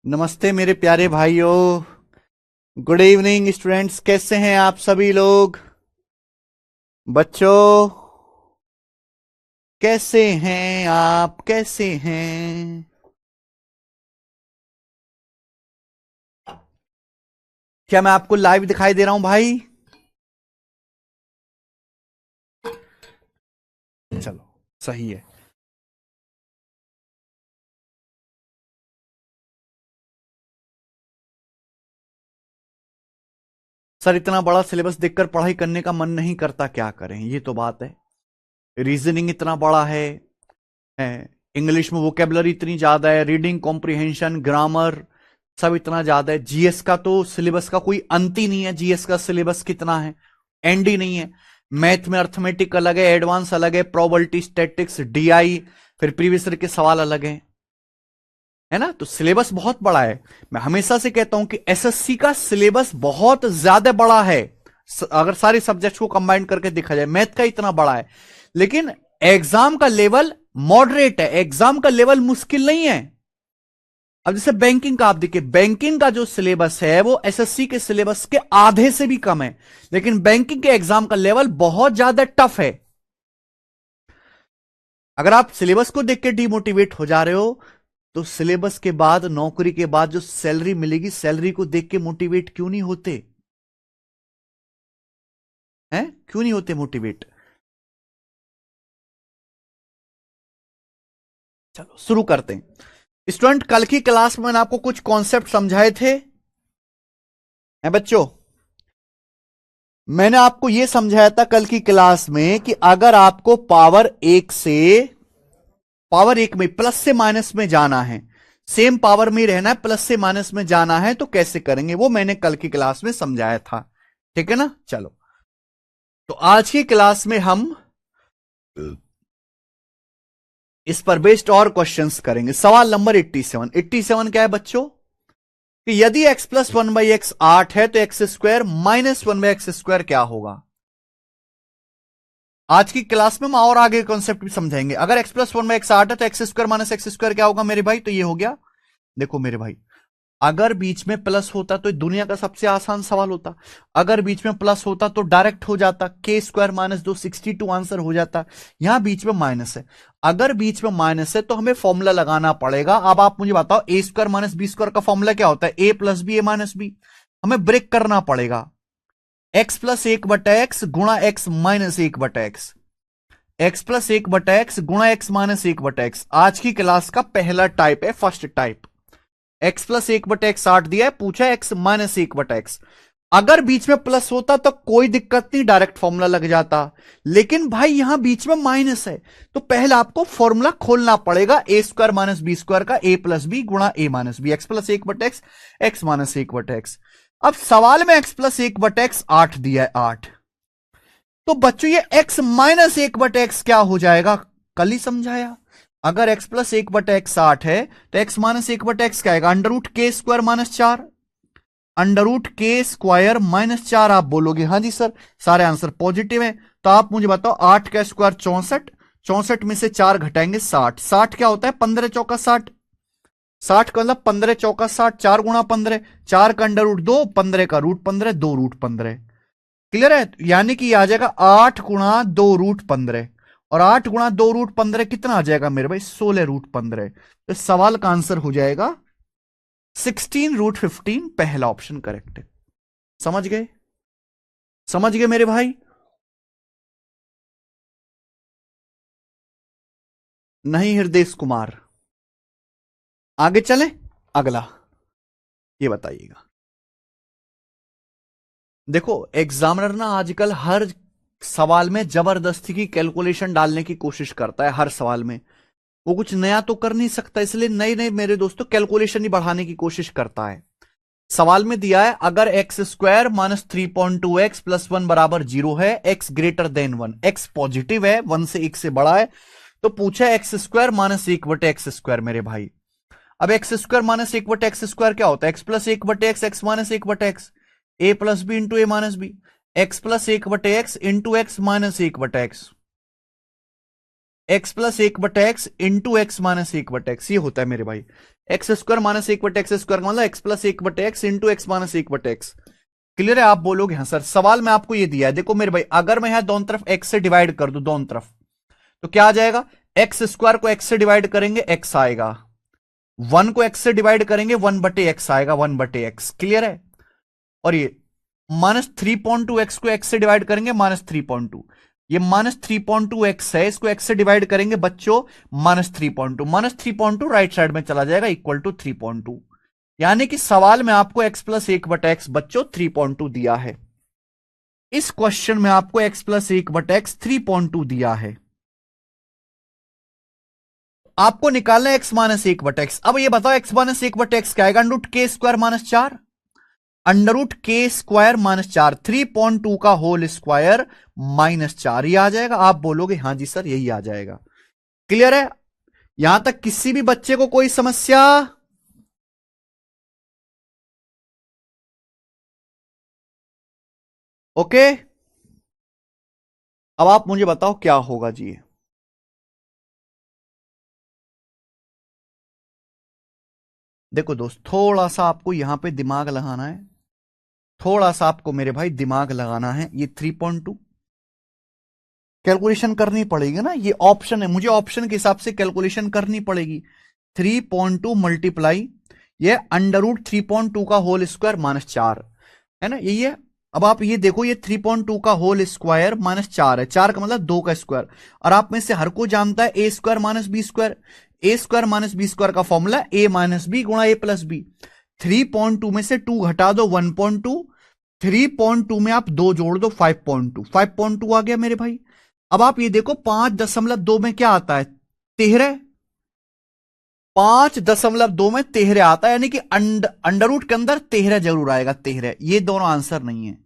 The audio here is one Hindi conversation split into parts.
नमस्ते मेरे प्यारे भाइयों। गुड इवनिंग स्टूडेंट्स, कैसे हैं आप सभी लोग? बच्चों, कैसे हैं आप? कैसे हैं? क्या मैं आपको लाइव दिखाई दे रहा हूं भाई? चलो, सही है। सर, इतना बड़ा सिलेबस देखकर पढ़ाई करने का मन नहीं करता, क्या करें? ये तो बात है। रीजनिंग इतना बड़ा है इंग्लिश में वोकेबलरी इतनी ज्यादा है, रीडिंग कॉम्प्रिहेंशन ग्रामर सब इतना ज्यादा है। जीएस का तो सिलेबस का कोई अंत ही नहीं है। जीएस का सिलेबस कितना है, एंड ही नहीं है। मैथ में अर्थमेटिक अलग है, एडवांस अलग है, प्रोबेबिलिटी स्टैटिक्स डीआई, फिर प्रीवियस ईयर के सवाल अलग है ना। तो सिलेबस बहुत बड़ा है। मैं हमेशा से कहता हूं कि एसएससी का सिलेबस बहुत ज्यादा बड़ा है। अगर सारे सब्जेक्ट्स को कंबाइन करके देखा जाए, मैथ का इतना बड़ा है, लेकिन एग्जाम का लेवल मॉडरेट है। एग्जाम का लेवल मुश्किल नहीं है। अब जैसे बैंकिंग का आप देखिए, बैंकिंग का जो सिलेबस है वो एसएससी के सिलेबस के आधे से भी कम है, लेकिन बैंकिंग के एग्जाम का लेवल बहुत ज्यादा टफ है। अगर आप सिलेबस को देख के डिमोटिवेट हो जा रहे हो, तो सिलेबस के बाद, नौकरी के बाद जो सैलरी मिलेगी, सैलरी को देख के मोटिवेट क्यों नहीं होते हैं? क्यों नहीं होते मोटिवेट? चलो शुरू करते हैं। स्टूडेंट, कल की क्लास में मैंने आपको कुछ कॉन्सेप्ट समझाए थे हैं बच्चों। मैंने आपको यह समझाया था कल की क्लास में कि अगर आपको पावर एक में प्लस से माइनस में जाना है, सेम पावर में रहना है, प्लस से माइनस में जाना है, तो कैसे करेंगे, वो मैंने कल की क्लास में समझाया था। ठीक है ना। चलो, तो आज की क्लास में हम इस पर बेस्ड और क्वेश्चंस करेंगे। सवाल नंबर 87। 87 क्या है बच्चों? कि यदि x plus one by x 8 है, तो x square minus one by x square क्या होगा? आज की क्लास में हम और आगे कॉन्सेप्ट भी समझाएंगे। अगर x plus one by x 8 है, तो x square minus x square क्या होगा मेरे भाई? तो ये हो गया। देखो मेरे भाई, अगर बीच में प्लस होता तो दुनिया का सबसे आसान सवाल होता। अगर बीच में प्लस होता तो डायरेक्ट हो जाता, के स्क्वायर माइनस 262 आंसर हो जाता। यहां बीच में माइनस है। अगर बीच में माइनस है तो हमें फॉर्मूला लगाना पड़ेगा। अब आप मुझे बताओ, ए स्क्वायर माइनस बी स्क्वायर का फॉर्मूला क्या होता है? A plus B, A minus B. हमें ब्रेक करना पड़ेगा। एक्स प्लस एक बटा एक्स गुणा एक्स माइनस एक बटा एक्स, एक्स प्लस एक बटा एक्स गुणा एक्स माइनस एक बटा एक्स आज की क्लास का पहला टाइप है, फर्स्ट टाइप। एक्स प्लस एक बटा एक्स 8 दिया है, पूछा एक्स माइनस एक बटा एक्स। अगर बीच में प्लस होता तो कोई दिक्कत नहीं, डायरेक्ट फॉर्मूला लग जाता। लेकिन भाई यहां बीच में माइनस है, तो पहले आपको फॉर्मूला खोलना पड़ेगा। ए स्क्वायर माइनस बी स्क्वायर का, ए प्लस बी गुणा ए माइनस बी, एक्स प्लस एक बटा एक्स, एक्स माइनस एक बटा एक्स। अब सवाल में एक्स प्लस एक बटा एक्स 8 दिया है, 8। तो बच्चों ये एक्स माइनस एक बटा एक्स क्या हो जाएगा? कल ही समझाया। अगर x प्लस एक बटा एक्स 8 है, तो x माइनस एक बटा एक्स क्या आएगा? अंडर रूट के स्क्वायर माइनस 4। अंडर रूट के स्क्वायर माइनस 4 आप बोलोगे हाँ जी सर, सारे आंसर पॉजिटिव है। तो आप मुझे बताओ, 8 का स्क्वायर 64, 64 में से 4 घटाएंगे 60, 60 क्या होता है? 15 चौका 60, 60 का मतलब 15 चौका 60, 4 गुणा 15, 4 का अंडर रूट 2, 15 का रूट 15, 2 रूट 15। क्लियर है? यानी कि आ जाएगा 8 गुणा 2 रूट 15, और 8 गुणा 2 रूट 15 कितना आ जाएगा मेरे भाई? 16 रूट 15। तो सवाल का आंसर हो जाएगा 16 रूट 15, पहला ऑप्शन करेक्ट है। समझ गए? समझ गए मेरे भाई? नहीं हृदय कुमार, आगे चलें। अगला ये बताइएगा। देखो, एग्जामिनर ना आजकल हर सवाल में जबरदस्ती की कैलकुलेशन डालने की कोशिश करता है। हर सवाल में वो कुछ नया तो कर नहीं सकता, इसलिए नए नए मेरे दोस्तों कैलकुलेशन ही बढ़ाने की कोशिश करता है। सवाल में दिया है, अगर x square minus 3.2 x plus 1 बराबर 0 है, x greater than 1, x positive है, 1 से 1 से बड़ा है, तो पूछा एक्स स्क्वायर माइनस एक बटे एक्स स्क्वायर मेरे भाई। अब एक्स स्क्वायर माइनस एक बटे एक्स स्क्वायर क्या होता है? एक्स प्लस एक बटे एक्स, एक्स माइनस एक बटे x, A plus b into a minus B, x plus एक बटे एक्स इंटू एक्स माइनस एक बटे एक्स, एक्स प्लस एक बटा एक्स इंटू एक्स माइनस एक बटा एक्स, ये होता है मेरे भाई। एक्स स्क्वायर माइनस 1/x² का मतलब x plus 1/x into x minus 1/x। Clear है? आप बोलोगे हाँ सर। सवाल में आपको ये दिया है, देखो मेरे भाई, अगर मैं यहां दोनों तरफ x से डिवाइड कर दूं दोनों तरफ, तो क्या आ जाएगा? एक्स स्क्वायर को x से डिवाइड करेंगे x आएगा, 1 को x से डिवाइड करेंगे 1/x आएगा, 1/x। क्लियर है? और ये -3.2x को x से डिवाइड करेंगे -3.2, ये -3.2x है, इसको x से डिवाइड करेंगे बच्चों -3.2, -3.2 राइट साइड में चला जाएगा इक्वल टू 3.2। यानी कि सवाल में आपको x प्लस 1/x बच्चों 3.2 दिया है। इस क्वेश्चन में आपको x प्लस 1/x 3.2 दिया है। आपको निकालना है x माइनस 1/x। अब ये बताओ x माइनस 1/x क्या आएगा? √k² -4 3.2 का होल स्क्वायर -4, ये आ जाएगा। आप बोलोगे हाँ जी सर यही आ जाएगा। क्लियर है? यहां तक किसी भी बच्चे को कोई समस्या? ओके, अब आप मुझे बताओ क्या होगा जी। देखो दोस्त, थोड़ा सा आपको यहां पे दिमाग लगाना है, थोड़ा सा आपको मेरे भाई दिमाग लगाना है। ये 3.2 कैलकुलेशन करनी पड़ेगी ना, ये ऑप्शन है, मुझे ऑप्शन के हिसाब से कैलकुलेशन करनी पड़ेगी। 3.2 मल्टीप्लाई ये √3.2 का होल स्क्वायर -4 है ना, यही है। अब आप ये देखो, ये 3.2 का होल स्क्वायर -4 है, 4 का मतलब 2 का स्क्वायर, और आप में से हर कोई जानता है ए स्क्वायर माइनस बी स्क्वायर, ए स्क्वायर माइनस बी स्क्वायर का फॉर्मूला ए माइनस बी गुणा ए प्लस बी। 3.2 में से 2 घटा दो 1.2, 3.2 में आप 2 जोड़ दो 5.2, 5.2 आ गया मेरे भाई। अब आप ये देखो 5.2 में क्या आता है? 13, 5.2 में 13 आता है, यानी कि अंडर रूट के अंदर 13 जरूर आएगा, 13। ये दोनों आंसर नहीं है।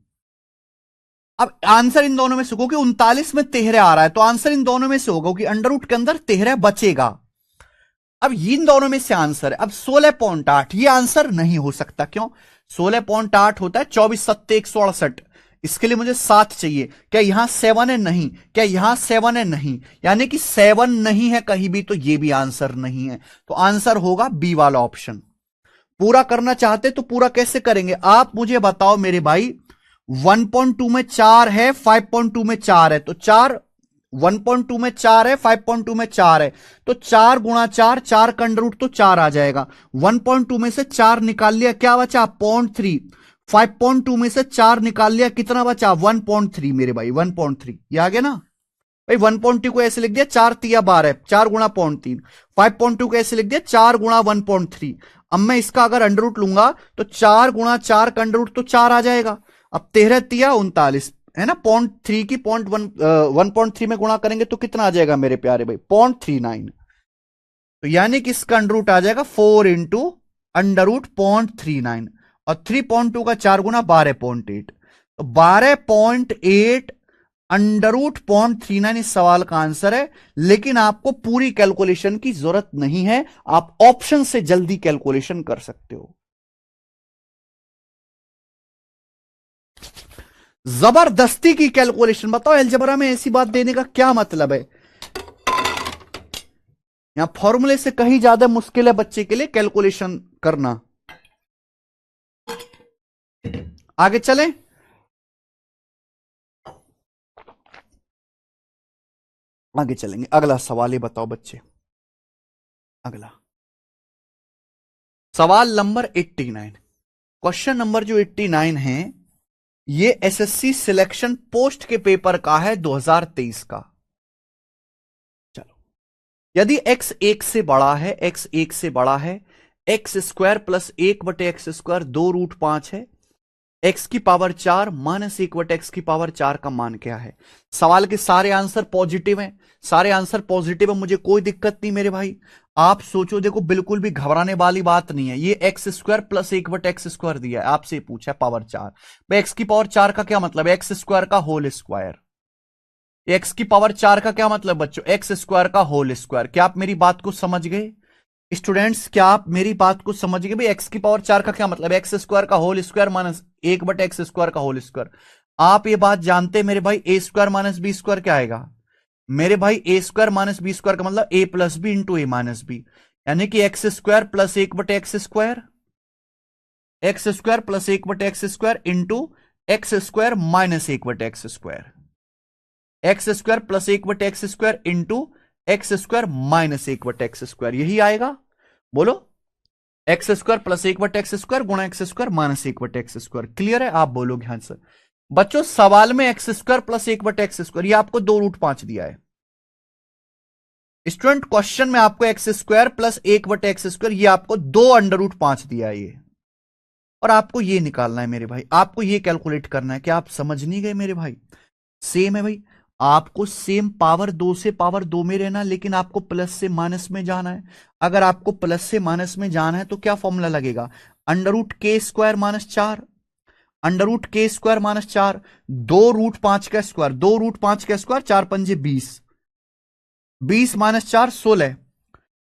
अब आंसर इन दोनों में से होगा कि 39 में 13 आ रहा है, तो आंसर इन दोनों में से होगा कि अंडर रूट के अंदर 13 बचेगा। अब इन दोनों में से आंसर है। अब 16.8 ये आंसर नहीं हो सकता। क्यों? 16.8 होता है 24 7 168, इसके लिए मुझे 7 चाहिए। क्या यहां 7 है? नहीं। क्या यहां 7 है? नहीं। यानी कि 7 नहीं है कहीं भी, तो ये भी आंसर नहीं है। तो आंसर होगा बी वाला ऑप्शन। पूरा करना चाहते तो पूरा कैसे करेंगे आप मुझे बताओ मेरे भाई। 1.2 में 4 है, 5.2 में 4 है, तो 4, 1.2 में 4 है, 5.2 में 4 है, तो 4 गुणा 4, 4 का अंडर रूट तो 4 आ जाएगा। 1.2 में से 4 निकाल लिया, क्या बचा? 0.3। 5.2 में से 4 निकाल लिया, कितना बचा? 1.3 मेरे भाई, 1.3। ये आ गया ना भाई। 1.2 को ऐसे लिख दिया 4 तिया 12, 4 गुणा 0.3। 5.2 को ऐसे लिख दिया 4 गुणा 1.3। अब मैं इसका अगर अंडर रूट लूंगा तो 4 गुणा 4 का अंडर रूट तो 4 आ जाएगा। अब 13 तिया 39 है ना, 0.3 की 1.3 में गुणा करेंगे तो कितना आ जाएगा मेरे प्यारे भाई? 0.39। तो यानी कि इसका अंडर रूट आ जाएगा 4 इंटू अंडर रूट 0.39, और 3.2 का 4 गुना 12.8, तो 12.8 अंडर रूट 0.39 इस सवाल का आंसर है। लेकिन आपको पूरी कैलकुलेशन की जरूरत नहीं है, आप ऑप्शन से जल्दी कैलकुलेशन कर सकते हो। जबरदस्ती की कैलकुलेशन। बताओ अलजेब्रा में ऐसी बात देने का क्या मतलब है? यहां फॉर्मूले से कहीं ज्यादा मुश्किल है बच्चे के लिए कैलकुलेशन करना। आगे चलें। आगे चलेंगे। अगला सवाल ये बताओ बच्चे, अगला सवाल नंबर 89। क्वेश्चन नंबर जो 89 है, ये एसएससी सिलेक्शन पोस्ट के पेपर का है 2023 का। चलो, यदि x 1 से बड़ा है, x 1 से बड़ा है, एक्स स्क्वायर प्लस 1/x² 2√5 है, x की पावर 4 माइनस 1/x की पावर 4 का मान क्या है? सवाल के सारे आंसर पॉजिटिव हैं, सारे आंसर पॉजिटिव है, मुझे कोई दिक्कत नहीं मेरे भाई। आप सोचो, देखो बिल्कुल भी घबराने वाली बात नहीं है। ये x² प्लस 1/x² दिया है, आपसे पूछा है पावर 4। भाई x की पावर 4 का क्या मतलब है? x² का होल स्क्वायर। x की पावर 4 का क्या मतलब बच्चों? x² का होल स्क्वायर। क्या आप मेरी बात को समझ गए स्टूडेंट्स? क्या आप मेरी बात को समझ गए? भाई x की पावर 4 का क्या मतलब? x² का होल स्क्वायर माइनस 1/x² का होल स्क्वायर। आप ये बात जानते हैं मेरे भाई, a² माइनस बी स्क्वायर क्या आएगा मेरे भाई? a² माइनस बी स्क्वायर का मतलब a plus b into a minus b. यानी कि x square plus 1/x², x square plus 1/x² into x square minus 1/x², x square plus 1/x² into x square minus 1/x², यही आएगा। बोलो, एक्स स्क्वायर प्लस 1/x² गुणा x square minus 1/x²। Clear है? आप बोलोगे हाँ सर। बच्चों सवाल में एक्स स्क्वायर प्लस 1/x², ये आपको 2√5 दिया है। स्टूडेंट क्वेश्चन में आपको एक्स स्क्वायर प्लस 1/x², ये आपको 2√5 दिया है ये, और आपको ये निकालना है मेरे भाई, आपको ये कैलकुलेट करना है। कि आप समझ नहीं गए मेरे भाई? सेम है भाई, आपको सेम पावर 2 से पावर 2 में रहना, लेकिन आपको प्लस से माइनस में जाना है। अगर आपको प्लस से माइनस में जाना है तो क्या फॉर्मूला लगेगा? √k² माइनस 4, √k² माइनस 4, 2√5 का स्क्वायर, 2√5 का स्क्वायर, 4 पंजे 20, 20 माइनस 4 16,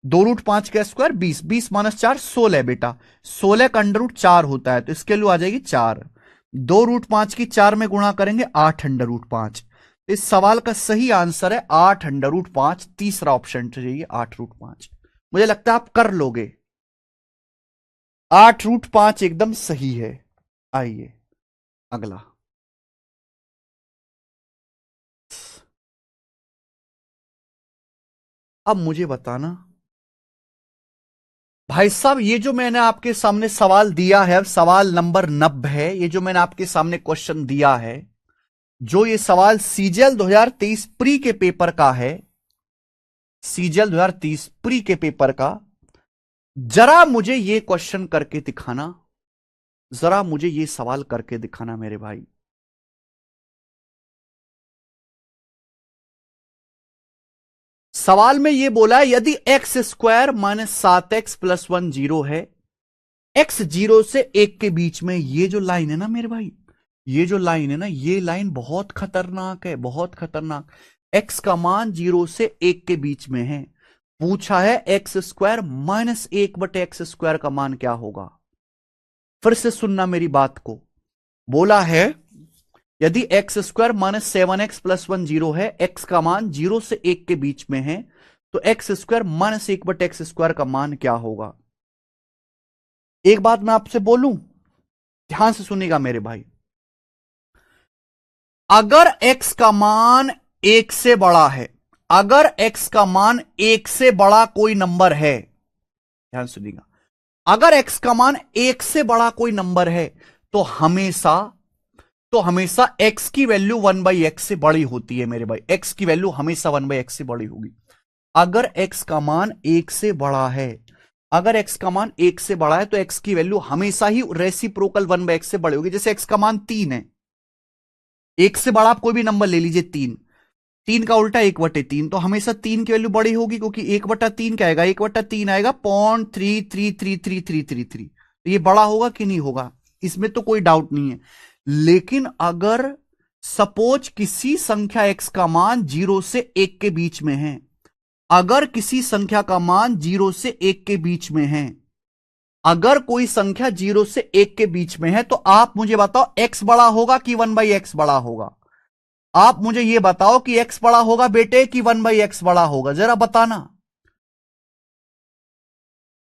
2√5 का स्क्वायर 20, 20 माइनस 4 16 बेटा, 16 का √4 होता है, तो इसके लिए आ जाएगी 4। 2√5 की 4 में गुणा करेंगे 8√5। इस सवाल का सही आंसर है 8√5, तीसरा ऑप्शन चाहिए 8√5। मुझे लगता है आप कर लोगे, 8√5 एकदम सही है। आइए अगला, अब मुझे बताना भाई साहब, ये जो मैंने आपके सामने सवाल दिया है, सवाल नंबर 90 है, ये जो मैंने आपके सामने क्वेश्चन दिया है, जो ये सवाल सीजीएल 2023 प्री के पेपर का है, सीजीएल 2023 प्री के पेपर का, जरा मुझे ये क्वेश्चन करके दिखाना, जरा मुझे ये सवाल करके दिखाना मेरे भाई। सवाल में ये बोला है यदि x square minus 7x plus 1 zero है, एक्स 0 से 1 के बीच में, ये जो लाइन है ना मेरे भाई, ये जो लाइन है ना, ये लाइन बहुत खतरनाक है, बहुत खतरनाक। एक्स का मान 0 से 1 के बीच में है, पूछा है एक्स स्क्वायर माइनस 1/x² का मान क्या होगा। फिर से सुनना मेरी बात को, बोला है यदि x square minus 7x plus 1 zero है, एक्स का मान 0 से 1 के बीच में है, तो एक्स स्क्वायर माइनस 1/x² का मान क्या होगा। एक बात मैं आपसे बोलूं, ध्यान से सुनिएगा मेरे भाई, अगर x का मान 1 से बड़ा है, अगर x का मान 1 से बड़ा कोई नंबर है, ध्यान सुनिएगा, अगर x का मान 1 से बड़ा कोई नंबर है, तो हमेशा x की वैल्यू 1/x से बड़ी होती है मेरे भाई, x की वैल्यू हमेशा 1/x से बड़ी होगी। अगर x का मान 1 से बड़ा है, अगर x का मान 1 से बड़ा है, तो x की वैल्यू हमेशा ही रेसिप्रोकल 1/x से बड़ी होगी। जैसे x का मान 3 है, 1 से बड़ा आप कोई भी नंबर ले लीजिए, 3, 3 का उल्टा 1/3, तो हमेशा 3 की वैल्यू बड़ी होगी, क्योंकि 1/3 क्या आएगा, 1/3 आएगा 0.3333333, तो ये बड़ा होगा कि नहीं होगा, इसमें तो कोई डाउट नहीं है। लेकिन अगर सपोज किसी संख्या x का मान 0 से 1 के बीच में है, अगर किसी संख्या का मान 0 से 1 के बीच में है, अगर कोई संख्या 0 से 1 के बीच में है, तो आप मुझे बताओ x बड़ा होगा कि 1/x बड़ा होगा। आप मुझे यह बताओ कि x बड़ा होगा बेटे कि 1/x बड़ा होगा, जरा बताना।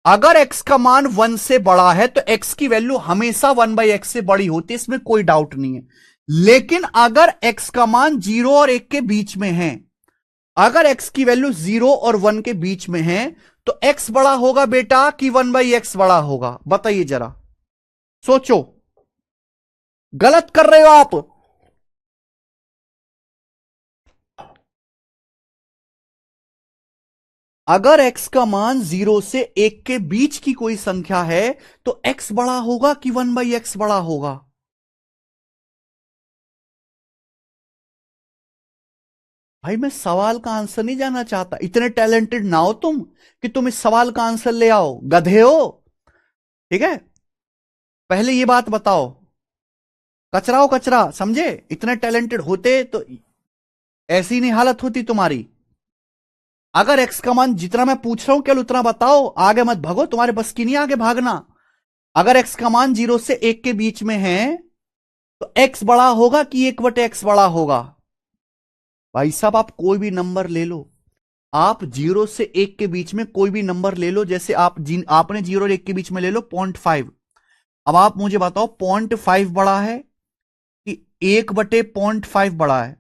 अगर x का मान 1 से बड़ा है, तो x की वैल्यू हमेशा 1/x से बड़ी होती है, इसमें कोई डाउट नहीं है। लेकिन अगर x का मान 0 और 1 के बीच में है, अगर x की वैल्यू 0 और 1 के बीच में है, तो x बड़ा होगा बेटा कि 1/x बड़ा होगा, बताइए जरा, सोचो, गलत कर रहे हो आप। अगर x का मान 0 से 1 के बीच की कोई संख्या है, तो x बड़ा होगा कि 1/x बड़ा होगा। भाई मैं सवाल का आंसर नहीं जानना चाहता, इतने टैलेंटेड ना हो तुम कि तुम इस सवाल का आंसर ले आओ, गधे हो। ठीक है, पहले ये बात बताओ, कचरा हो कचरा, समझे? इतने टैलेंटेड होते तो ऐसी नहीं हालत होती तुम्हारी। अगर एक्स का मान जितना मैं पूछ रहा हूं केवल उतना बताओ, आगे मत भागो, तुम्हारे बस की नहीं आगे भागना। अगर एक्स का मान 0 से 1 के बीच में है, तो एक्स बड़ा होगा कि 1/x बड़ा होगा। भाई साहब आप कोई भी नंबर ले लो, आप 0 से 1 के बीच में कोई भी नंबर ले लो, जैसे आपने 0 और 1 के बीच में ले लो 0.5। अब आप मुझे बताओ 0.5 बड़ा है कि 1/0.5 बड़ा है?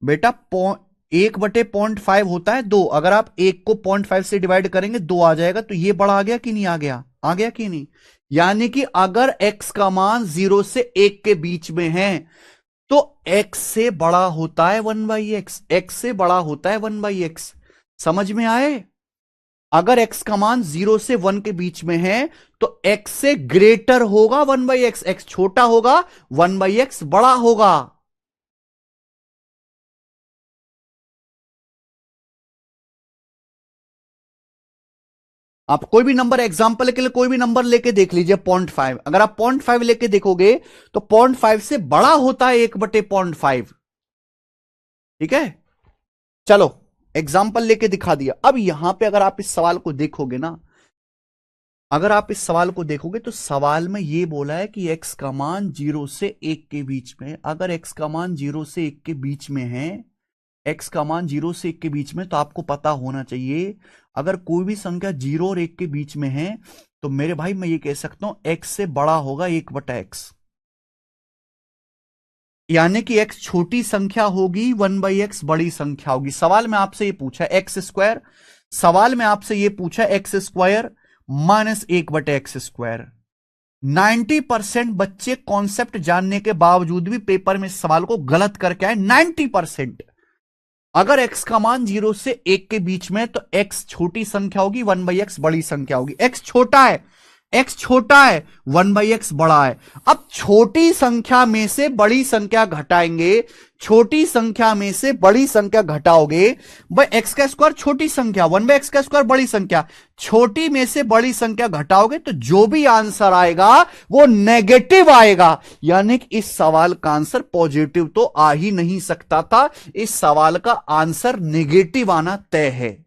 बेटा 1/0.5 होता है 2। अगर आप 1 को 0.5 से डिवाइड करेंगे 2 आ जाएगा, तो ये बड़ा आ गया कि नहीं आ गया? आ गया कि नहीं? यानी कि अगर x का मान 0 से 1 के बीच में है तो x से बड़ा होता है 1/x, x से बड़ा होता है 1/x। समझ में आए? अगर x का मान 0 से 1 के बीच में है तो x से ग्रेटर होगा 1/x, x छोटा होगा 1/x बड़ा होगा। आप कोई भी नंबर एग्जांपल के लिए कोई भी नंबर लेके देख लीजिए 0.5, अगर आप 0.5 लेके देखोगे तो 0.5 से बड़ा होता है 1/0.5। ठीक है, चलो एग्जाम्पल लेके दिखा दिया। अब यहां पे अगर आप इस सवाल को देखोगे ना, अगर आप इस सवाल को देखोगे तो सवाल में ये बोला है कि x का मान 0 से 1 के बीच में है। अगर x का मान 0 से 1 के बीच में है, x का मान 0 से 1 के बीच में, तो आपको पता होना चाहिए अगर कोई भी संख्या 0 और 1 के बीच में है तो मेरे भाई मैं ये कह सकता हूं x से बड़ा होगा 1/x। यानी कि x छोटी संख्या होगी 1/x बड़ी संख्या होगी। सवाल में आपसे ये पूछा एक्स स्क्वायर, सवाल में आपसे ये पूछा x² माइनस 1/x²। 90% बच्चे कॉन्सेप्ट जानने के बावजूद भी पेपर में इस सवाल को गलत करके आए। 90%। अगर x का मान 0 से 1 के बीच में तो x छोटी संख्या होगी 1/x बड़ी संख्या होगी। x छोटा है, x छोटा है 1/x बड़ा है। अब छोटी संख्या में से बड़ी संख्या घटाएंगे, छोटी संख्या में से बड़ी संख्या घटाओगे, भाई x का स्क्वायर छोटी संख्या, 1/x का स्क्वायर बड़ी संख्या, छोटी में से बड़ी संख्या घटाओगे तो जो भी आंसर आएगा वो नेगेटिव आएगा। यानी कि इस सवाल का आंसर पॉजिटिव तो आ ही नहीं सकता था, इस सवाल का आंसर नेगेटिव आना तय है।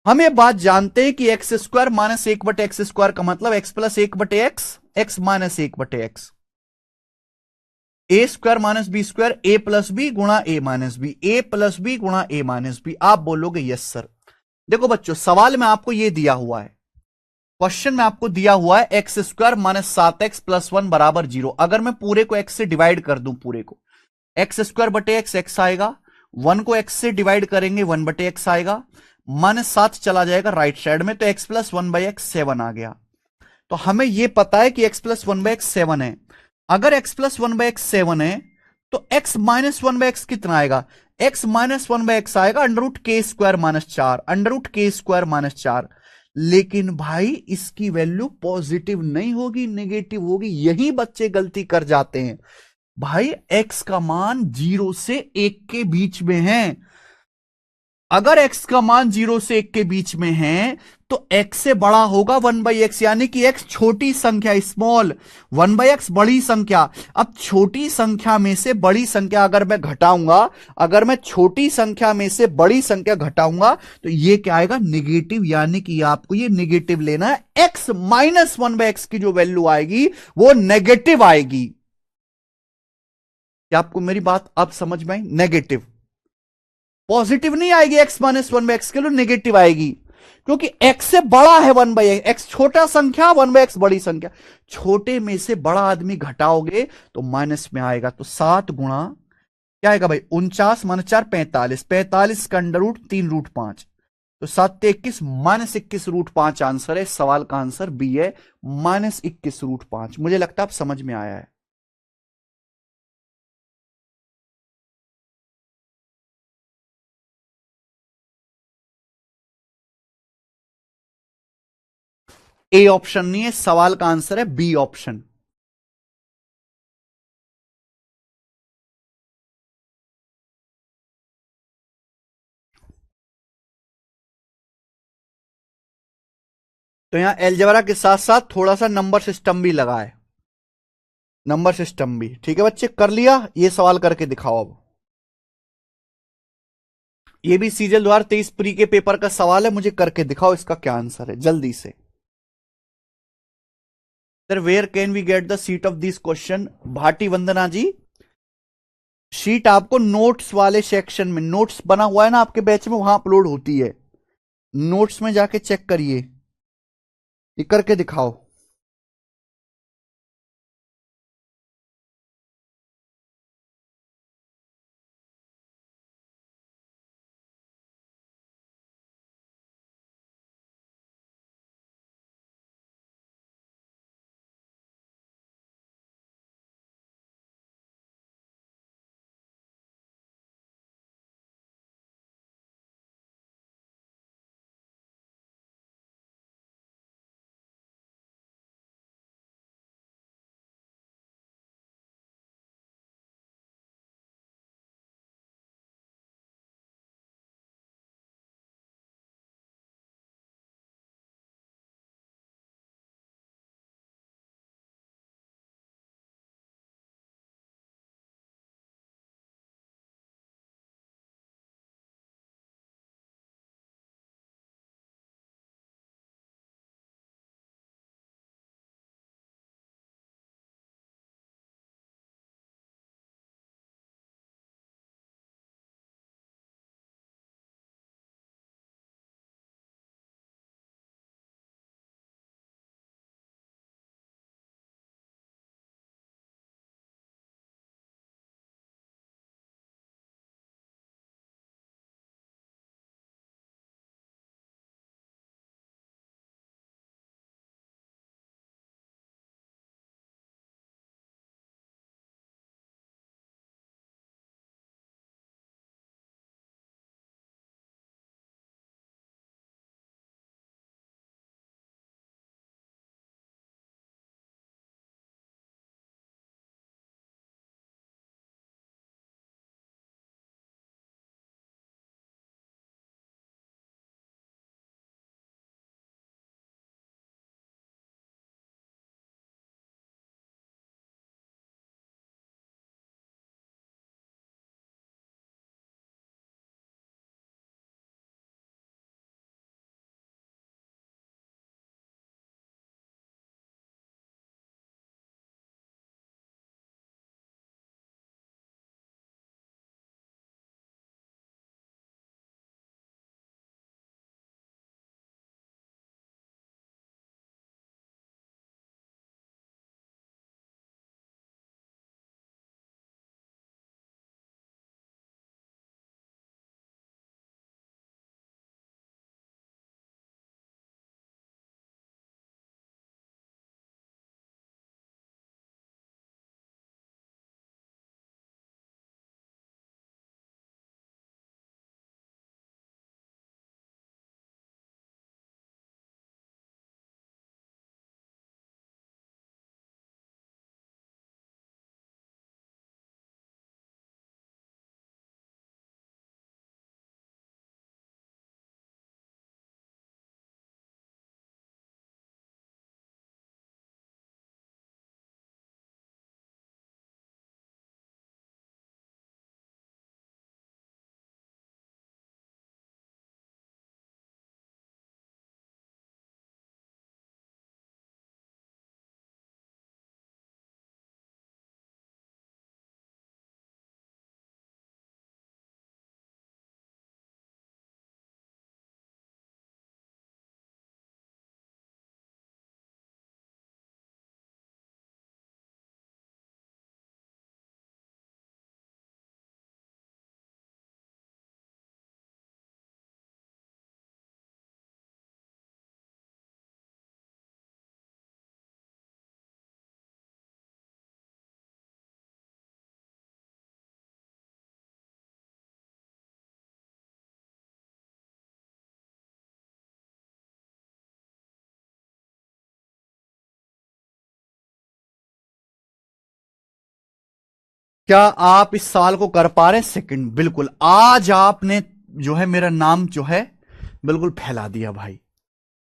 हम ये बात जानते हैं कि x² माइनस 1/x² का मतलब x plus 1/x, x minus 1/x। a² minus b², a plus b गुणा a minus b, a plus b गुणा a माइनस बी। आप बोलोगे यस सर। देखो बच्चों, सवाल में आपको यह दिया हुआ है, क्वेश्चन में आपको दिया हुआ है x² माइनस 7x प्लस 1 बराबर 0। अगर मैं पूरे को x से डिवाइड कर दूं, पूरे को x² x आएगा, 1 को x से डिवाइड करेंगे 1/x आएगा, माइनस 7 चला जाएगा राइट साइड में, तो x प्लस 1/x 7 आ गया। तो हमें यह पता है कि x प्लस 1/x 7 है। अगर x प्लस 1/x 7 है तो x माइनस 1/x कितना आएगा? x माइनस 1/x आएगा √k² माइनस 4, √k² माइनस 4। लेकिन भाई इसकी वैल्यू पॉजिटिव नहीं होगी, नेगेटिव होगी। यही बच्चे गलती कर जाते हैं। भाई x का मान 0 से 1 के बीच में है। अगर x का मान 0 से 1 के बीच में है तो x से बड़ा होगा 1/x, यानी कि x छोटी संख्या स्मॉल, 1/x बड़ी संख्या। अब छोटी संख्या में से बड़ी संख्या अगर मैं घटाऊंगा, अगर मैं छोटी संख्या में से बड़ी संख्या घटाऊंगा तो ये क्या आएगा? नेगेटिव। यानी कि आपको ये नेगेटिव लेना है, x माइनस 1/x की जो वैल्यू आएगी वो नेगेटिव आएगी। क्या आपको मेरी बात अब समझ में आई? नेगेटिव, पॉजिटिव नहीं आएगी। x माइनस 1/x के लिए नेगेटिव आएगी, क्योंकि x से बड़ा है 1/x, x छोटा संख्या 1/x बड़ी संख्या। छोटे में से बड़ा आदमी घटाओगे तो माइनस में आएगा। तो 7 गुणा क्या आएगा भाई? 49 माइनस 4 45, 45 का √3√5, तो 7 21 माइनस 21√5 आंसर है। सवाल का आंसर बी है, माइनस 21√5। मुझे लगता है आप समझ में आया है। ए ऑप्शन नहीं है, सवाल का आंसर है बी ऑप्शन। तो यहां एलजेब्रा के साथ साथ थोड़ा सा नंबर सिस्टम भी लगा है, नंबर सिस्टम भी। ठीक है बच्चे, कर लिया? ये सवाल करके दिखाओ। अब ये भी सीजल 2023 प्री के पेपर का सवाल है, मुझे करके दिखाओ इसका क्या आंसर है जल्दी से। Sir where can we get the sheet of this question? Bhati Vandana ji, sheet आपको नोट्स वाले सेक्शन में, नोट्स बना हुआ है ना आपके बैच में, वहां अपलोड होती है। नोट्स में जाके चेक करिए, ये करके दिखाओ। क्या आप इस सवाल को कर पा रहे हैं? सेकंड, बिल्कुल। आज आपने जो है मेरा नाम जो है बिल्कुल फैला दिया भाई।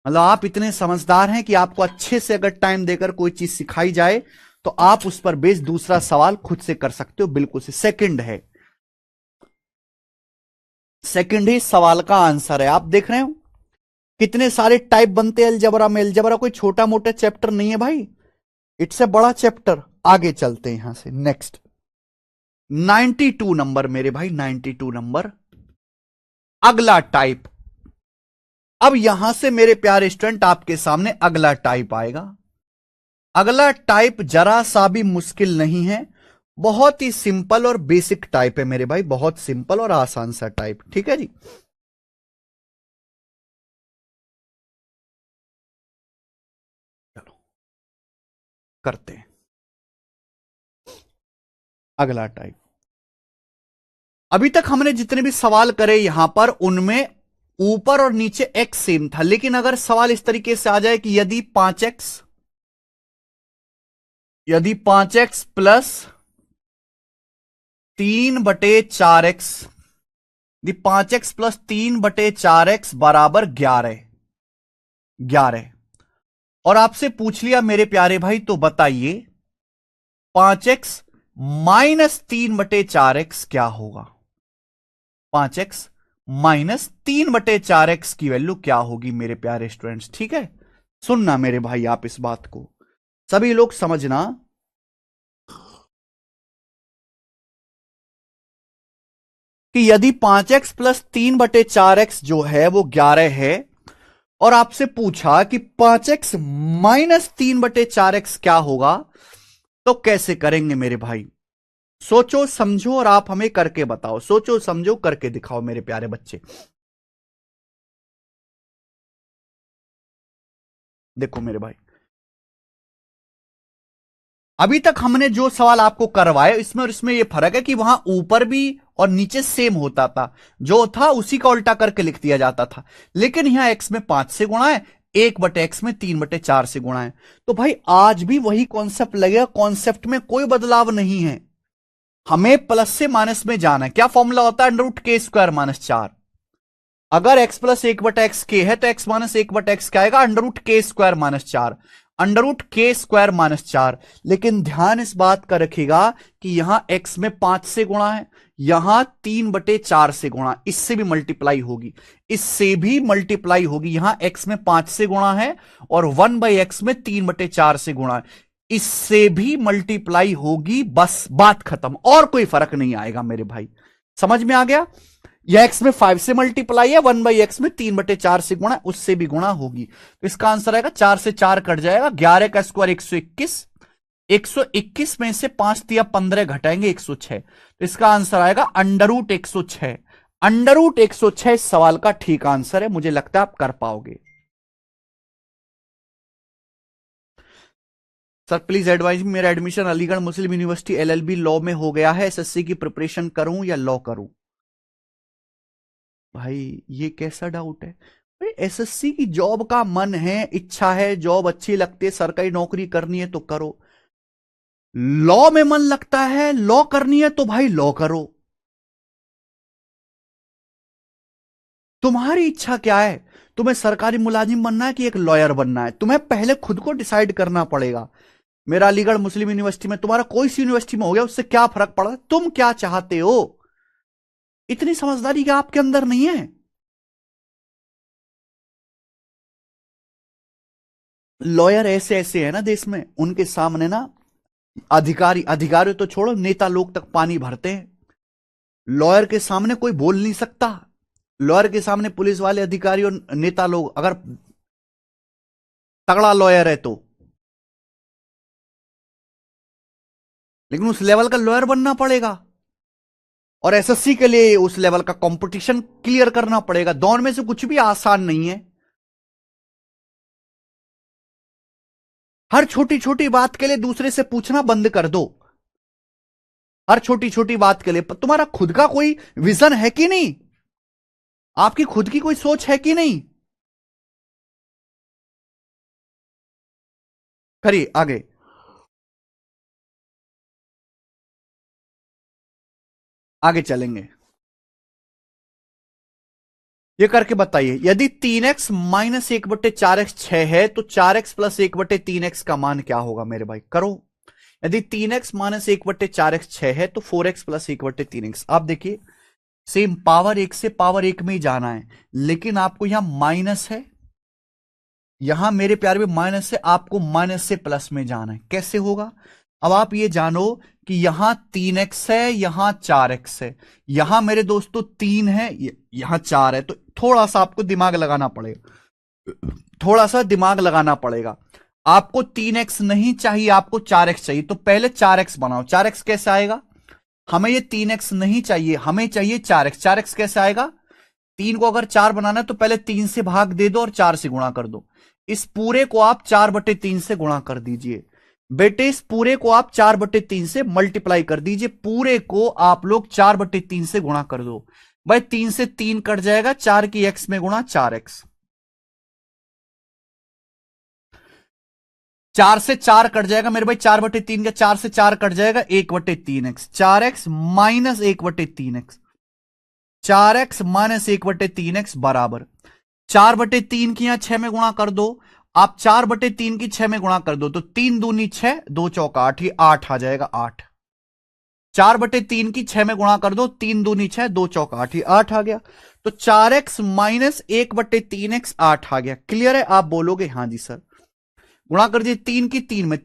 मतलब आप इतने समझदार हैं कि आपको अच्छे से अगर टाइम देकर कोई चीज सिखाई जाए तो आप उस पर बेस दूसरा सवाल खुद से कर सकते हो। बिल्कुल से सेकंड है, सेकंड ही सवाल का आंसर है। आप देख रहे हो कितने सारे टाइप बनते हैं अलजबरा में। अलजबरा कोई छोटा मोटा चैप्टर नहीं है भाई, इट्स ए बड़ा चैप्टर। आगे चलते हैं यहां से नेक्स्ट। 92 नंबर मेरे भाई, 92 नंबर। अगला टाइप, अब यहां से मेरे प्यारे स्टूडेंट आपके सामने अगला टाइप आएगा। अगला टाइप जरा सा भी मुश्किल नहीं है, बहुत ही सिंपल और बेसिक टाइप है मेरे भाई, बहुत सिंपल और आसान सा टाइप, ठीक है जी। चलो करते हैं अगला टाइप। अभी तक हमने जितने भी सवाल करे यहां पर, उनमें ऊपर और नीचे x सेम था, लेकिन अगर सवाल इस तरीके से आ जाए कि यदि 5x प्लस 3/4x, यदि 5x प्लस 3/4x बराबर 11 और आपसे पूछ लिया मेरे प्यारे भाई, तो बताइए 5x माइनस 3/4x क्या होगा? 5x माइनस 3/4x की वैल्यू क्या होगी मेरे प्यारे स्टूडेंट्स? ठीक है, सुनना मेरे भाई आप इस बात को, सभी लोग समझना कि यदि 5x प्लस 3/4x जो है वो 11 है, और आपसे पूछा कि 5x माइनस 3/4x क्या होगा, तो कैसे करेंगे मेरे भाई? सोचो समझो और आप हमें करके बताओ, सोचो समझो करके दिखाओ मेरे प्यारे बच्चे। देखो मेरे भाई, अभी तक हमने जो सवाल आपको करवाए इसमें और इसमें यह फर्क है कि वहां ऊपर भी और नीचे सेम होता था, जो था उसी का उल्टा करके लिख दिया जाता था, लेकिन यहां x में 5 से गुणा है, 1/x में 3/4 से गुणा है। तो भाई आज भी वही कॉन्सेप्ट लगेगा, कॉन्सेप्ट में कोई बदलाव नहीं है, हमें प्लस से माइनस में जाना है। क्या फॉर्मूला होता है? √k² - 4। अगर x प्लस 1/x है तो x माइनस 1/x क्या आएगा? √k² - 4, √k² - 4। लेकिन ध्यान इस बात का रखिएगा कि यहां x में 5 से गुणा है, यहां 3/4 से गुणा, इससे भी मल्टीप्लाई होगी, इससे भी मल्टीप्लाई होगी। यहां x में 5 से गुणा है और 1/x में 3/4 से गुणा है, इससे भी मल्टीप्लाई होगी, बस बात खत्म, और कोई फर्क नहीं आएगा मेरे भाई। समझ में आ गया? यह x में 5 से मल्टीप्लाई है, 1/x में 3/4 से गुणा, उससे भी गुणा होगी, तो इसका आंसर आएगा 4 से 4 कट जाएगा, 11 का स्क्वायर 121, 121 में से 5 दिया 15 घटाएंगे 106, तो इसका आंसर आएगा √106। √106 इस सवाल का ठीक आंसर है, मुझे लगता है आप कर पाओगे। सर प्लीज एडवाइज, मेरा एडमिशन अलीगढ़ मुस्लिम यूनिवर्सिटी LLB लॉ में हो गया है, SSC की प्रिपरेशन करूं या लॉ करूं? भाई ये कैसा डाउट है भाई? SSC की जॉब का मन है, इच्छा है, जॉब अच्छी लगती है, सरकारी नौकरी करनी है तो करो। लॉ में मन लगता है, लॉ करनी है तो भाई लॉ करो। तुम्हारी इच्छा क्या है? तुम्हें सरकारी मुलाजिम बनना है कि एक लॉयर बनना है? तुम्हें पहले खुद को डिसाइड करना पड़ेगा। मेरा अलीगढ़ मुस्लिम यूनिवर्सिटी में, तुम्हारा कोई सी यूनिवर्सिटी में हो गया, उससे क्या फर्क पड़ा? तुम क्या चाहते हो? इतनी समझदारी क्या आपके अंदर नहीं है? लॉयर ऐसे ऐसे है ना देश में, उनके सामने ना अधिकारी तो छोड़ो, नेता लोग तक पानी भरते हैं। लॉयर के सामने कोई बोल नहीं सकता, लॉयर के सामने पुलिस वाले अधिकारी और नेता लोग, अगर तगड़ा लॉयर है तो, लेकिन उस लेवल का लॉयर बनना पड़ेगा, और SSC के लिए उस लेवल का कंपटीशन क्लियर करना पड़ेगा। दोनों में से कुछ भी आसान नहीं है। हर छोटी छोटी बात के लिए दूसरे से पूछना बंद कर दो, हर छोटी छोटी बात के लिए। तुम्हारा खुद का कोई विजन है कि नहीं? आपकी खुद की कोई सोच है कि नहीं? करिए आगे। आगे चलेंगे, ये करके बताइए, यदि 3x माइनस 1/4x 6 है तो 4x प्लस 1/3x का मान क्या होगा मेरे भाई? करो। यदि 3x माइनस 1/4x 6 है तो 4x प्लस 1/3x। आप देखिए, सेम पावर 1 से पावर 1 में ही जाना है, लेकिन आपको यहां माइनस है, यहां मेरे प्यारे में माइनस है, आपको माइनस से प्लस में जाना है। कैसे होगा? अब आप ये जानो कि यहां 3x है, यहां 4x है, यहां मेरे दोस्तों 3 है, यहां 4 है। तो थोड़ा सा आपको दिमाग लगाना पड़ेगा, थोड़ा सा दिमाग लगाना पड़ेगा। आपको 3x नहीं चाहिए, आपको 4x चाहिए, तो पहले 4x बनाओ। 4x कैसे आएगा? हमें ये 3x नहीं चाहिए, हमें चाहिए 4x। 4x कैसे आएगा? 3 को अगर 4 बनाना है तो पहले 3 से भाग दे दो और 4 से गुणा कर दो। इस पूरे को आप 4/3 से गुणा कर दीजिए बेटे। इस पूरे को आप 4/3 से मल्टीप्लाई कर दीजिए। पूरे को आप लोग 4/3 से गुणा कर दो भाई। 3 से 3 कट जाएगा, 4 की x में गुणा 4x। 4 से 4 कट जाएगा मेरे भाई, 4/3 का 4 से 4 कट जाएगा, 1/3x। 4x minus 1/3x, 4x minus 1/3x बराबर 4/3 की यहां 6 में गुणा कर दो। आप 4/3 की 6 में गुणा कर दो तो 3 दूनी 6, 2 चौका 8, ही 8 आ जाएगा। 8 4/3 की 6 में गुणा कर दो, 3 दूनी 6, 2 चौका 8, ही 8 आ गया। तो 4x माइनस 1/3x 8 आ गया। क्लियर है? आप बोलोगे हाँ जी सर। गुणा कर दिए 3 की 3 में,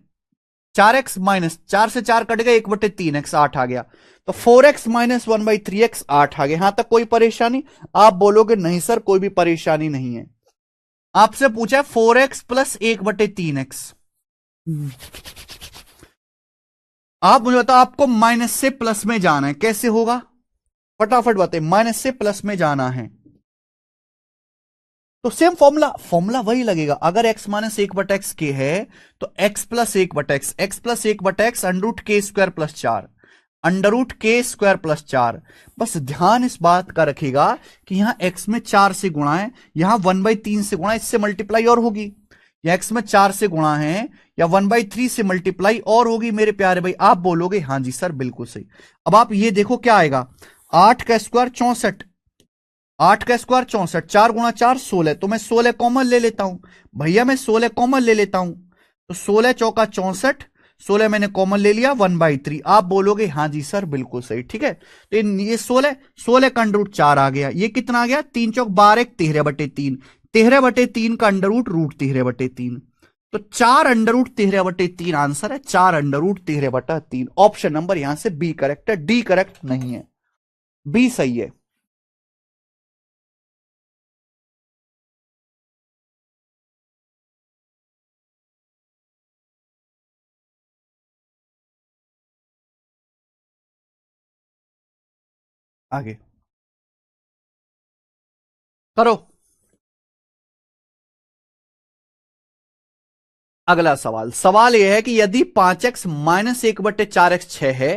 4x माइनस 4 से 4 कट गया, 1/3x 8 आ गया। तो 4x माइनस 1/3x 8 आ गया। यहां तक कोई परेशानी? आप बोलोगे नहीं सर कोई भी परेशानी नहीं है। आपसे पूछा है 4x प्लस 1/3x। आप मुझे बताओ, आपको माइनस से प्लस में जाना है, कैसे होगा? फटाफट बताइए। माइनस से प्लस में जाना है तो सेम फॉर्मूला वही लगेगा। अगर x माइनस 1/x के है तो x plus 1/x, x plus 1/x √k² + 4, √k²+4। बस ध्यान इस बात का रखिएगा कि यहां x में 4 से गुणा है, यहां 1/3 से गुणा, इससे मल्टीप्लाई और होगी। या x में 4 से गुणा है या 1/3 से मल्टीप्लाई और होगी मेरे प्यारे भाई। आप बोलोगे हाँ जी सर बिल्कुल सही। अब आप ये देखो क्या आएगा, 8 का स्क्वायर 64, 8 का स्क्वायर 64, 4 गुणा 4 16। तो मैं 16 कॉमन ले लेता हूं भैया, मैं 16 कॉमन ले लेता हूं। तो 16 चौका 64, 16 मैंने कॉमन ले लिया, 1/3। आप बोलोगे हाँ जी सर बिल्कुल सही। ठीक है, तो ये 16 का अंडर रूट 4 आ गया। ये कितना आ गया? 3 चौक 12, 13/3, 13/3 का अंडर रूट 13/3। तो 4 अंडर रूट 13/3 आंसर है। 4 अंडर रूट 13/3। ऑप्शन नंबर यहां से बी करेक्ट है, डी करेक्ट नहीं है, बी सही है। आगे करो। अगला सवाल, सवाल यह है कि यदि 5x माइनस 1/4x 6 है,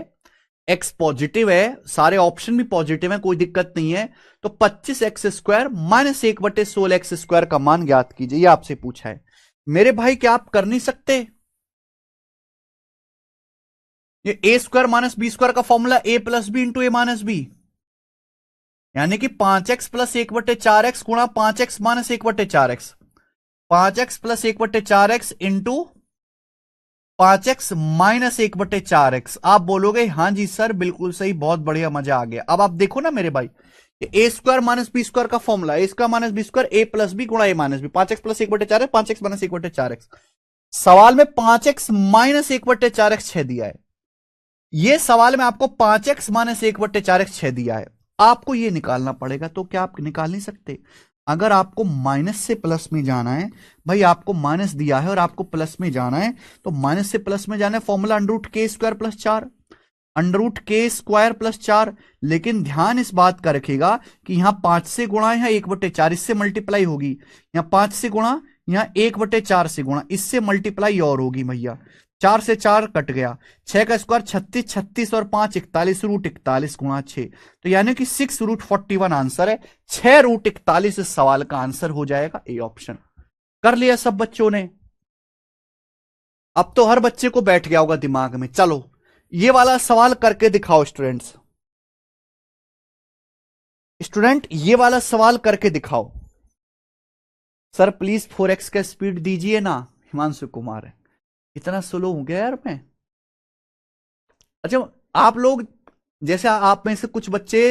x पॉजिटिव है, सारे ऑप्शन भी पॉजिटिव है, कोई दिक्कत नहीं है, तो 25x² माइनस 1/16x² का मान ज्ञात कीजिए। ये आपसे पूछा है मेरे भाई। क्या आप कर नहीं सकते? ये a² माइनस b² का formula a plus b into a minus b, यानी कि 5x प्लस 1/4x गुणा 5x minus 1/4x, 5x plus 1/4x into 5x minus 1/4x। आप बोलोगे हाँ जी सर बिल्कुल सही, बहुत बढ़िया, मजा आ गया। अब आप देखो ना मेरे भाई, a² माइनस b² का formula, a² minus b² a plus b गुणा a minus b, 5x plus 1/4x, 5x minus 1/4x। सवाल में 5x माइनस 1/4x 6 दिया है। ये सवाल में आपको 5x माइनस 1/4x 6 दिया है, आपको ये निकालना पड़ेगा। तो क्या आप निकाल नहीं सकते? अगर आपको माइनस से प्लस में जाना है भाई, आपको माइनस दिया है और आपको प्लस में जाना है, तो माइनस से प्लस में जाना है, फॉर्मूला √k²+4, √k²+4। लेकिन ध्यान इस बात का रखिएगा कि यहां 5 से गुणा है, 1/4 इससे मल्टीप्लाई होगी, यहां 5 से गुणा, यहां 1/4 से गुणा, इससे मल्टीप्लाई और होगी भैया। 4 से 4 कट गया, 6 का स्क्वायर 36, 36 और 5 41, √41 गुणा 6, तो यानी कि 6√41 आंसर है। 6√41 इस सवाल का आंसर हो जाएगा, ए ऑप्शन। कर लिया सब बच्चों ने? अब तो हर बच्चे को बैठ गया होगा दिमाग में। चलो ये वाला सवाल करके दिखाओ स्टूडेंट्स, स्टूडेंट ये वाला सवाल करके दिखाओ। सर प्लीज 4x का स्पीड दीजिए ना, हिमांशु कुमार है। इतना स्लो हो गया यार मैं। अच्छा, आप लोग जैसे आप में से कुछ बच्चे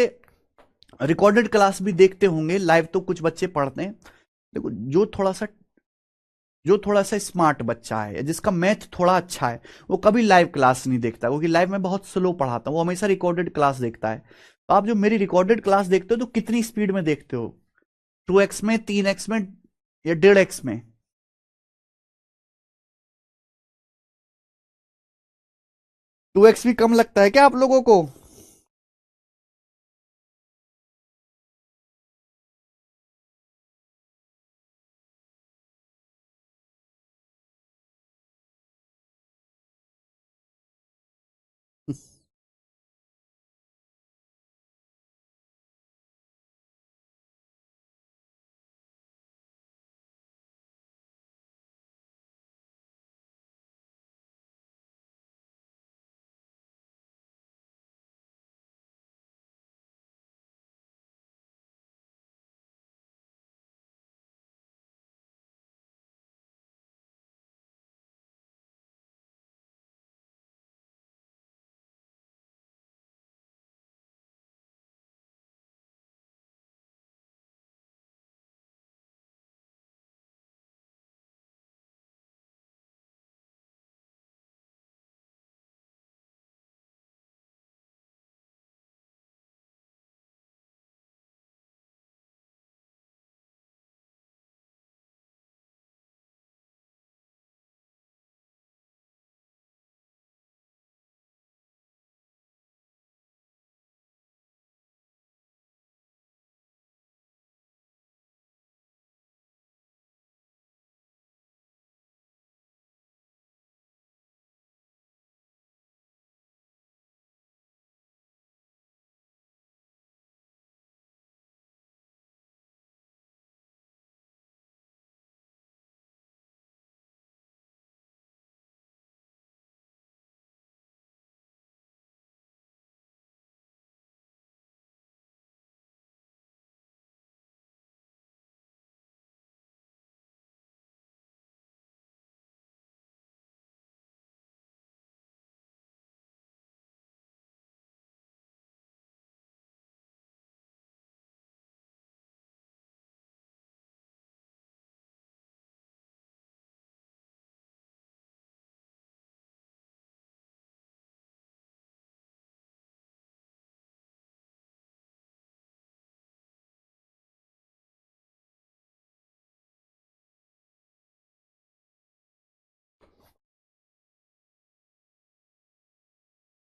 रिकॉर्डेड क्लास भी देखते होंगे, लाइव तो कुछ बच्चे पढ़ते हैं। देखो जो थोड़ा सा जो थोड़ा सा स्मार्ट बच्चा है या जिसका मैथ थोड़ा अच्छा है, वो कभी लाइव क्लास नहीं देखता, क्योंकि लाइव में बहुत स्लो पढ़ाता हूं, वो हमेशा रिकॉर्डेड क्लास देखता है। तो आप जो मेरी रिकॉर्डेड क्लास देखते हो तो कितनी स्पीड में देखते हो? 2x में, 3x में, या 1.5x में? 2x भी कम लगता है क्या आप लोगों को?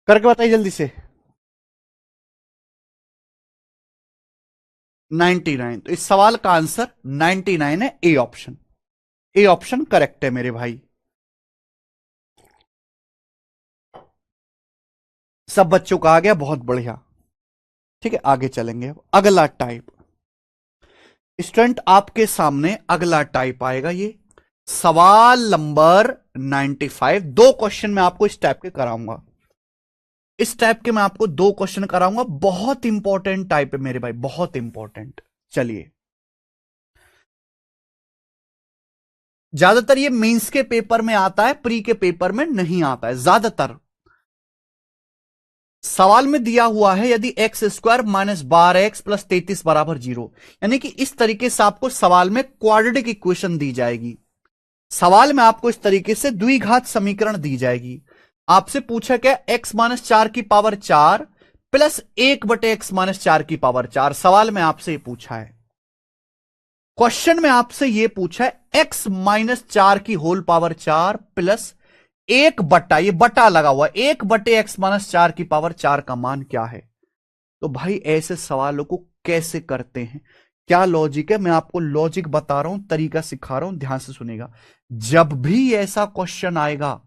करके बताइए जल्दी से। 99। तो इस सवाल का आंसर 99 है, A option. A option correct है मेरे भाई। सब बच्चों का आ गया, बहुत बढ़िया। ठीक है, आगे चलेंगे। अब अगला टाइप स्टूडेंट, आपके सामने अगला टाइप आएगा। ये सवाल नंबर 95। दो क्वेश्चन मैं आपको इस टाइप के कराऊंगा। इस टाइप के मैं आपको दो क्वेश्चन कराऊंगा। बहुत इंपॉर्टेंट टाइप है मेरे भाई, बहुत इंपॉर्टेंट। चलिए, ज्यादातर ये मेंस के पेपर में आता है, प्री के पेपर में नहीं आता है ज्यादातर। सवाल में दिया हुआ है यदि x square minus 12x plus 33 बराबर 0, यानी कि इस तरीके से आपको सवाल में क्वाड्रेटिक इक्वेशन दी जाएगी। सवाल में आपको इस तरीके से द्विघात समीकरण दी जाएगी। आपसे पूछा क्या, एक्स माइनस 4 की पावर 4 प्लस 1/x-4 की पावर 4। सवाल में आपसे ये पूछा है, क्वेश्चन में आपसे ये पूछा है x-4 की होल पावर 4 प्लस 1/, ये बटा लगा हुआ, 1/x-4 की पावर 4 का मान क्या है। तो भाई ऐसे सवालों को कैसे करते हैं, क्या लॉजिक है, मैं आपको लॉजिक बता रहा हूं, तरीका सिखा रहा हूं, ध्यान से सुनेगा। जब भी ऐसा क्वेश्चन आएगा,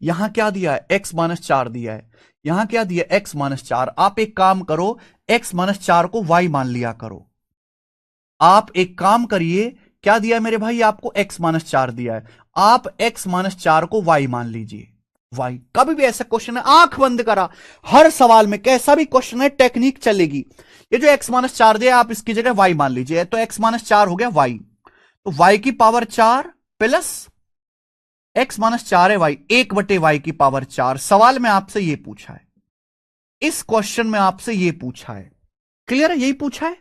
यहां क्या दिया है, x-4 दिया है, यहां क्या दिया, x-4। आप एक काम करो, x-4 को y मान लिया करो। आप एक काम करिए, क्या दिया मेरे भाई आपको, x-4 दिया है, आप x-4 को y मान लीजिए। y कभी भी ऐसा क्वेश्चन है, आंख बंद करा, हर सवाल में कैसा भी क्वेश्चन है टेक्निक चलेगी। ये जो x-4 दिया आप इसकी जगह y मान लीजिए, तो x-4 हो गया y, तो y की पावर 4 प्लस x-4 है y, 1/y की पावर 4। सवाल में आपसे यह पूछा है, इस क्वेश्चन में आपसे यह पूछा है, क्लियर है, यही पूछा है।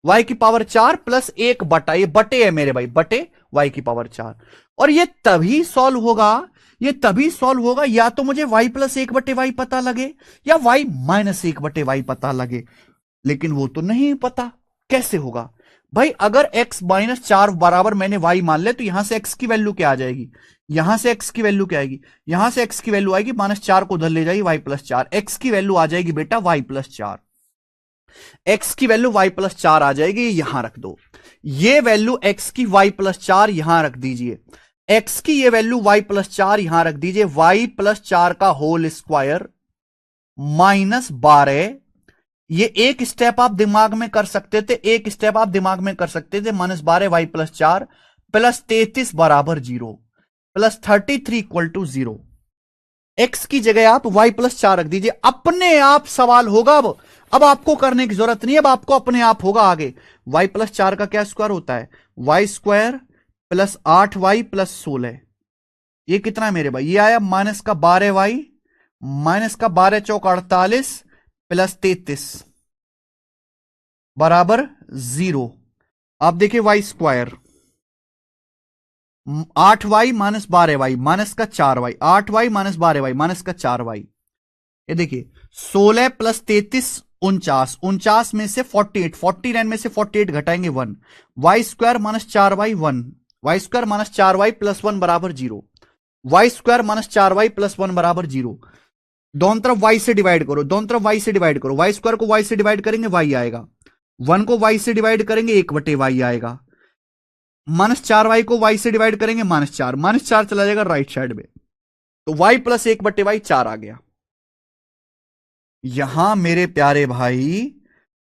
वाई की पावर 4 प्लस 1 बटा, ये बटे है मेरे भाई, बटे वाई की पावर 4। और ये तभी सॉल्व होगा, ये तभी सॉल्व होगा या तो मुझे y प्लस 1 बटे वाई पता लगे या y माइनस 1 बटे वाई पता लगे, लेकिन वो तो नहीं पता। कैसे होगा भाई? अगर x माइनस 4 बराबर मैंने y मान ले, तो यहां से x की वैल्यू क्या आ जाएगी? यहां से x की वैल्यू क्या आएगी? यहां से x की वैल्यू आएगी माइनस 4 को उधर ले जाएगी y प्लस 4, x की वैल्यू आ जाएगी बेटा y प्लस 4, x की वैल्यू y प्लस 4 आ जाएगी, यहां रख दो। ये वैल्यू x की y प्लस 4 यहां रख दीजिए, x की ये वैल्यू y प्लस 4 यहां रख दीजिए, y प्लस 4 का होल स्क्वायर माइनस 12। ये एक स्टेप आप दिमाग में कर सकते थे, एक स्टेप आप दिमाग में कर सकते थे, माइनस 12 वाई प्लस 4 प्लस 33 बराबर 0 प्लस 33 इक्वल टू 0। एक्स की जगह आप y प्लस 4 रख दीजिए, अपने आप सवाल होगा। अब आपको करने की जरूरत नहीं है, अब आपको अपने आप होगा आगे। y प्लस 4 का क्या स्क्वायर होता है? Y square plus 8y plus 16, ये कितना है मेरे भाई? ये आया माइनस का 12y माइनस का 12 चौक 48 प्लस 33 बराबर 0। आप देखिए Y square 8y minus 12y minus का 4y, 8y minus 12y minus का 4y। ये देखिए 16 प्लस 33 49, 49 में से 48, 49 में से 48 घटाएंगे 1, y square minus 4y 1, y square minus 4y plus 1 बराबर 0, Y square minus 4y plus 1 बराबर 0। दोनों तरफ y से डिवाइड करो, दोनों तरफ y से डिवाइड करो, वाई स्क्वायर को y से डिवाइड करेंगे y आएगा, 1 को y से डिवाइड करेंगे 1 बटे y आएगा, माइनस 4y को y से डिवाइड करेंगे माइनस 4 चला जाएगा राइट साइड में, तो y प्लस 1 बटे वाई 4 आ गया। यहां मेरे प्यारे भाई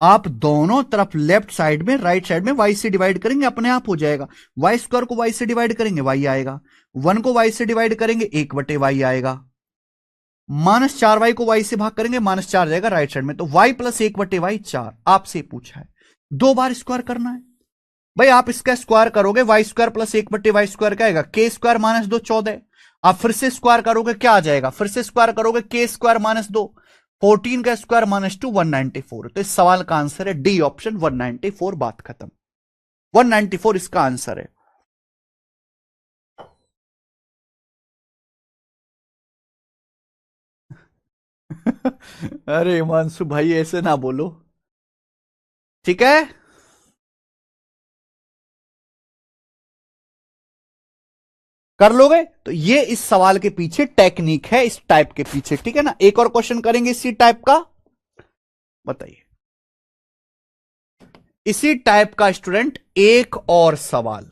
आप दोनों तरफ लेफ्ट साइड में राइट साइड में y से डिवाइड करेंगे, अपने आप हो जाएगा। वाई स्क्वायर को y से डिवाइड करेंगे y आएगा, 1 को y से डिवाइड करेंगे 1 बटे y आएगा, माइनस 4y को y से भाग करेंगे माइनस 4 जाएगा राइट साइड में, तो y प्लस 1 बटे वाई 4 आपसे पूछा है। 2 बार स्क्वायर करना है भाई, आप इसका स्क्वायर करोगे वाई स्क्वायर प्लस 1 बटे वाई स्क्वायर क्या आएगा? के स्क्वायर माइनस 2 14। आप फिर से स्क्वायर करोगे क्या आ जाएगा? फिर से स्क्वायर करोगे के स्क्वायर माइनस 2 14 का स्क्वायर माइनस 2 194। तो इस सवाल का आंसर है डी ऑप्शन 194। बात खत्म, 194 इसका आंसर है। अरे हिमांशु भाई ऐसे ना बोलो, ठीक है? कर लोगे? तो ये इस सवाल के पीछे टेक्निक है, इस टाइप के पीछे, ठीक है ना? एक और क्वेश्चन करेंगे इसी टाइप का, बताइए। इसी टाइप का स्टूडेंट एक और सवाल,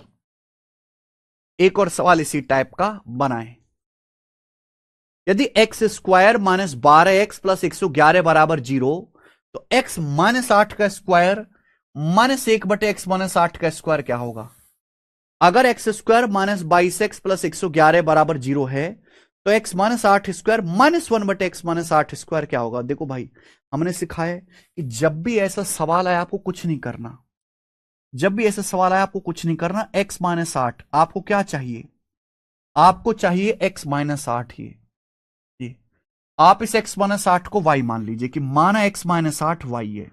एक और सवाल इसी टाइप का बनाएं। यदि x square minus 12x plus 111 बराबर 0, तो x माइनस 8 का स्क्वायर माइनस 1 बटे एक्स माइनस 8 का स्क्वायर क्या होगा? अगर x square minus 22x plus 111 बराबर 0 है, तो एक्स माइनस 8 स्क्वायर माइनस 1 बटे एक्स माइनस 8 स्क्वायर क्या होगा? देखो भाई हमने सिखाया है कि जब भी ऐसा सवाल आए आपको कुछ नहीं करना, जब भी ऐसा सवाल आए आपको कुछ नहीं करना। एक्स माइनस 8 आपको क्या चाहिए? आपको चाहिए एक्स माइनस 8 ही। आप इस एक्स माइनस 8 को वाई मान लीजिए कि माना एक्स माइनस 8 वाई है,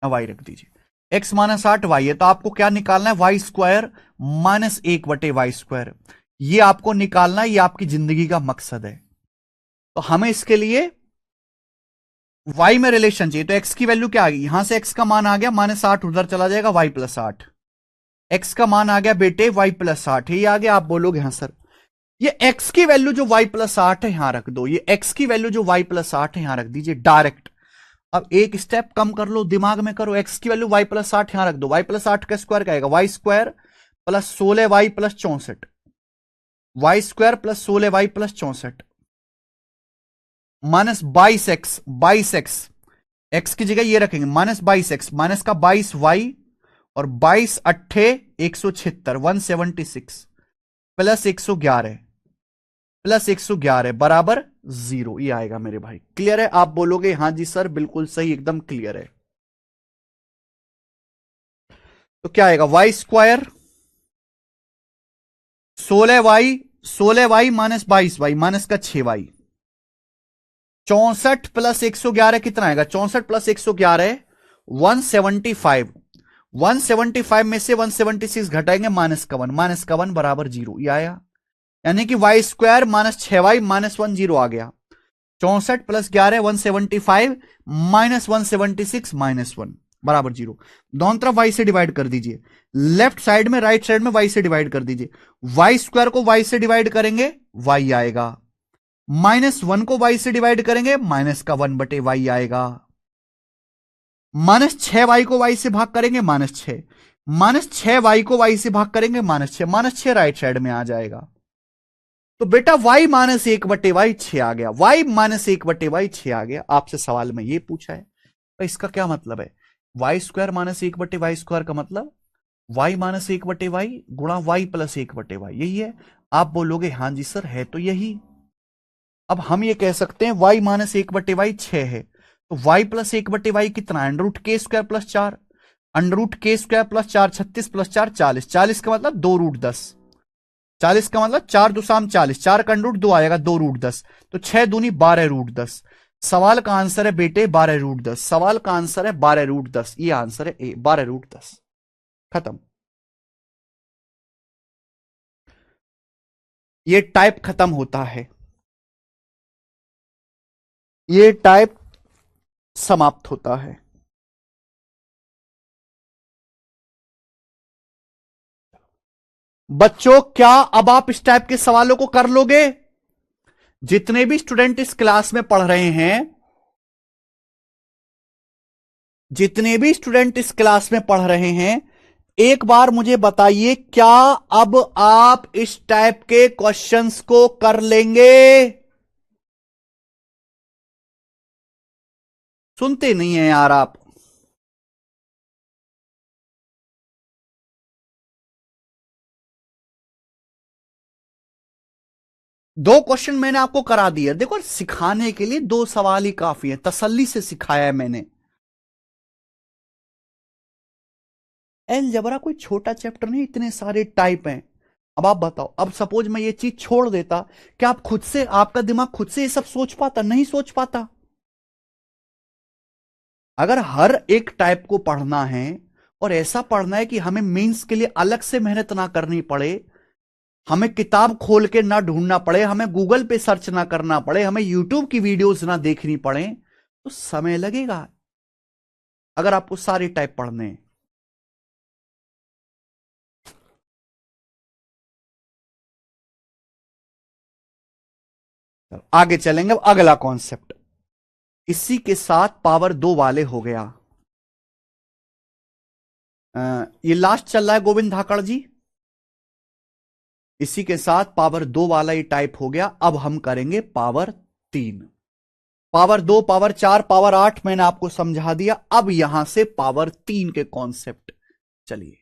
वाई रख दीजिए। एक्स माइनस 8 वाई है, तो आपको क्या निकालना है? वाई स्क्वायर माइनस 1 बटे वाई स्क्वायर, ये आपको निकालना है, ये आपकी जिंदगी का मकसद है। तो हमें इसके लिए वाई में रिलेशन चाहिए, तो एक्स की वैल्यू क्या आ गई? यहां से एक्स का मान आ गया माइनस 8, उधर चला जाएगा वाई प्लस 8, एक्स का मान आ गया बेटे वाई प्लस 8, ये आ गया। आप बोलोगे हाँ सर, ये x की वैल्यू जो y प्लस 8 है यहां रख दो, ये x की वैल्यू जो y प्लस 8 है यहां रख दीजिए डायरेक्ट। अब एक स्टेप कम कर लो, दिमाग में करो, x की वैल्यू y प्लस 8 यहां रख दो, y प्लस 8 का स्क्वायर क्या आएगा? Y square plus 16y plus 64, y square plus 16y plus 64 minus 22x, 22x x की जगह ये रखेंगे माइनस 22x, माइनस का 22y और 22 अट्ठे 176 176 प्लस 111 प्लस 111 बराबर 0, ये आएगा मेरे भाई। क्लियर है? आप बोलोगे हाँ जी सर बिल्कुल सही, एकदम क्लियर है। तो क्या आएगा? Y square 16y minus 22y minus का 6y, 64 प्लस 111 कितना आएगा? 64 प्लस 111 175 175 में से 176 घटाएंगे माइनस का वन बराबर 0, ये आया। यानी कि y square minus 6y minus 1 0 आ गया। 64 प्लस 11 175 माइनस 176 माइनस 1 बराबर 0। दोनों तरफ y से डिवाइड कर दीजिए, लेफ्ट साइड में राइट साइड में y से डिवाइड कर दीजिए। वाई स्क्वायर को y से डिवाइड करेंगे y आएगा, माइनस 1 को y से डिवाइड करेंगे माइनस का 1 बटे y आएगा, माइनस 6y को y से भाग करेंगे माइनस 6, माइनस 6y को y से भाग करेंगे माइनस 6 राइट साइड में आ जाएगा। तो बेटा y माइनस 1 बटे y 6 आ गया, y माइनस 1 बटे y 6 आ गया। आपसे सवाल में ये पूछा है, तो इसका क्या मतलब है? वाई स्क्वायर माइनस 1 बटे वाई स्क्वायर का मतलब y माइनस 1 बटे वाई गुणा y प्लस 1 बटे वाई, यही है। आप बोलोगे हां जी सर है तो यही। अब हम ये कह सकते हैं y माइनस 1 बटे वाई 6 है, तो y प्लस 1 बटे वाई कितना? अंडर रूट के स्क्वायर प्लस 4, अंडर रूट के स्क्वायर प्लस 4 36 प्लस 4 40, 40 का मतलब 2 रूट 10, 40 का मतलब 4 दुसाम 40, 4 का अंडर रूट 2 आएगा 2 रूट 10, तो 6 दूनी 12 रूट 10। सवाल का आंसर है बेटे 12 रूट 10, सवाल का आंसर है 12 रूट 10, ये आंसर है ए 12 रूट 10। खत्म, ये टाइप खत्म होता है, ये टाइप समाप्त होता है। बच्चों क्या अब आप इस टाइप के सवालों को कर लोगे? जितने भी स्टूडेंट इस क्लास में पढ़ रहे हैं, जितने भी स्टूडेंट इस क्लास में पढ़ रहे हैं, एक बार मुझे बताइए क्या अब आप इस टाइप के क्वेश्चंस को कर लेंगे? सुनते नहीं है यार आप। दो क्वेश्चन मैंने आपको करा दिए, देखो सिखाने के लिए 2 सवाल ही काफी है, तसल्ली से सिखाया है मैंने। अलजेब्रा कोई छोटा चैप्टर नहीं, इतने सारे टाइप हैं। अब आप बताओ, अब सपोज मैं ये चीज छोड़ देता, क्या आप खुद से, आपका दिमाग खुद से ये सब सोच पाता? नहीं सोच पाता। अगर हर एक टाइप को पढ़ना है और ऐसा पढ़ना है कि हमें मेंस के लिए अलग से मेहनत ना करनी पड़े, हमें किताब खोल के ना ढूंढना पड़े, हमें गूगल पे सर्च ना करना पड़े, हमें यूट्यूब की वीडियोस ना देखनी पड़े, तो समय लगेगा अगर आपको सारे टाइप पढ़ने हैं। आगे चलेंगे, अब अगला कॉन्सेप्ट इसी के साथ पावर 2 वाले हो गया। ये लास्ट चल रहा है गोविंद धाकड़ जी, इसी के साथ पावर 2 वाला ये टाइप हो गया। अब हम करेंगे पावर 3, पावर 2, पावर 4, पावर 8 मैंने आपको समझा दिया। अब यहां से पावर 3 के कॉन्सेप्ट। चलिए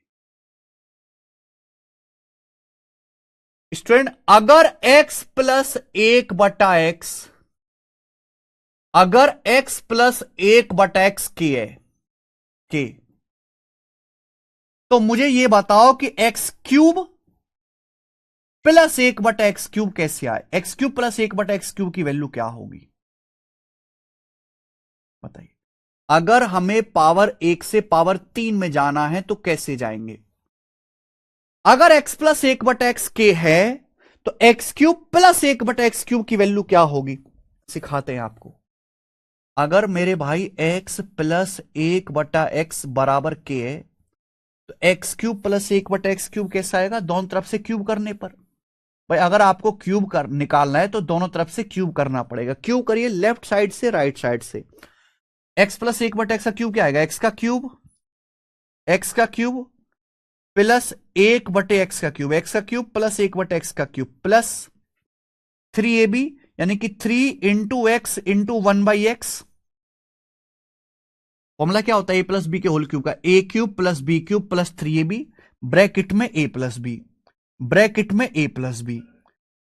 स्टूडेंट, अगर x प्लस 1 बटा एक्स, अगर x प्लस 1 बटा एक्स के है के, तो मुझे यह बताओ कि एक्स क्यूब प्लस 1 बटा एक्स क्यूब कैसे आए? एक्स क्यूब प्लस 1 बटा एक्स क्यूब की वैल्यू क्या होगी बताइए। अगर हमें पावर 1 से पावर 3 में जाना है तो कैसे जाएंगे? अगर x प्लस 1 बटा एक्स के है तो एक्स क्यूब प्लस 1 बटा एक्स क्यूब की वैल्यू क्या होगी? सिखाते हैं आपको। अगर मेरे भाई x प्लस 1 बटा एक्स बराबर के है तो एक्स क्यूब प्लस 1 बटा एक्स क्यूब कैसा आएगा? दोनों तरफ से क्यूब करने पर। भाई अगर आपको क्यूब कर निकालना है तो दोनों तरफ से क्यूब करना पड़ेगा। क्यूब करिए लेफ्ट साइड से राइट साइड से। एक्स प्लस 1 बटा एक्स का क्यूब क्या आएगा? एक्स का क्यूब, एक्स का क्यूब प्लस 1 बटे एक्स का क्यूब, एक्स का क्यूब प्लस 1 बटे एक्स का क्यूब प्लस 3ab, यानी कि 3 into x into 1 by x. Formula क्या होता है? ए प्लस बी के होल क्यूब का, a cube plus b cube plus 3ab bracket में ए प्लस बी, ब्रैकेट में ए प्लस बी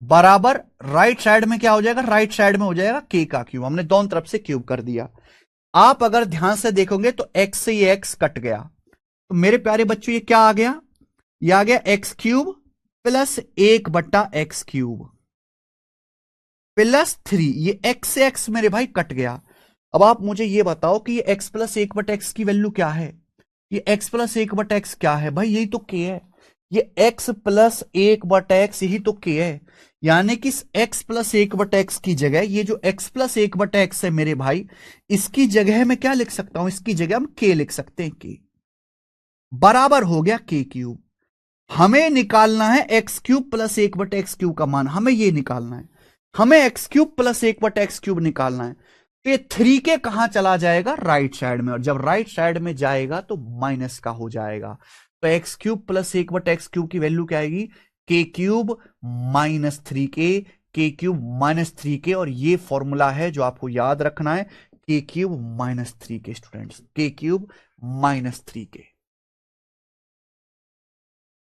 बराबर राइट साइड में क्या हो जाएगा? राइट साइड में हो जाएगा के का क्यूब। हमने दोनों तरफ से क्यूब कर दिया। आप अगर ध्यान से देखोगे तो एक्स से ये एक्स कट गया, तो मेरे प्यारे बच्चों ये क्या आ गया? ये आ गया एक्स क्यूब प्लस 1 बटा एक्स क्यूब प्लस 3, ये एक्स से एक्स मेरे भाई कट गया। अब आप मुझे ये बताओ कि ये x प्लस एक बटा एक्स की वैल्यू क्या है? ये x प्लस एक बटा एक्स क्या है भाई? यही तो k है। ये x प्लस एक बटा एक्स यही तो k है। यानी कि इस x प्लस एक बटा एक्स की जगह ये जो x प्लस एक बटा एक्स है मेरे भाई, इसकी जगह मैं क्या लिख सकता हूं? इसकी जगह हम k लिख सकते हैं। k बराबर हो गया k क्यूब। हमें निकालना है एक्स क्यूब प्लस एक बटे एक्स क्यूब का मान, हमें ये निकालना है। हमें एक्स क्यूब प्लस एक बटे एक्स क्यूब निकालना है। तो ये 3k कहां चला जाएगा? राइट साइड में, और जब राइट साइड में जाएगा तो माइनस का हो जाएगा। तो एक्स क्यूब प्लस एक बटे एक्स क्यूब की वैल्यू क्या आएगी? के क्यूब माइनस 3k, के क्यूब माइनस 3k। और ये फॉर्मूला है जो आपको याद रखना है, के क्यूब माइनस 3k स्टूडेंट्स, के क्यूब माइनस 3k।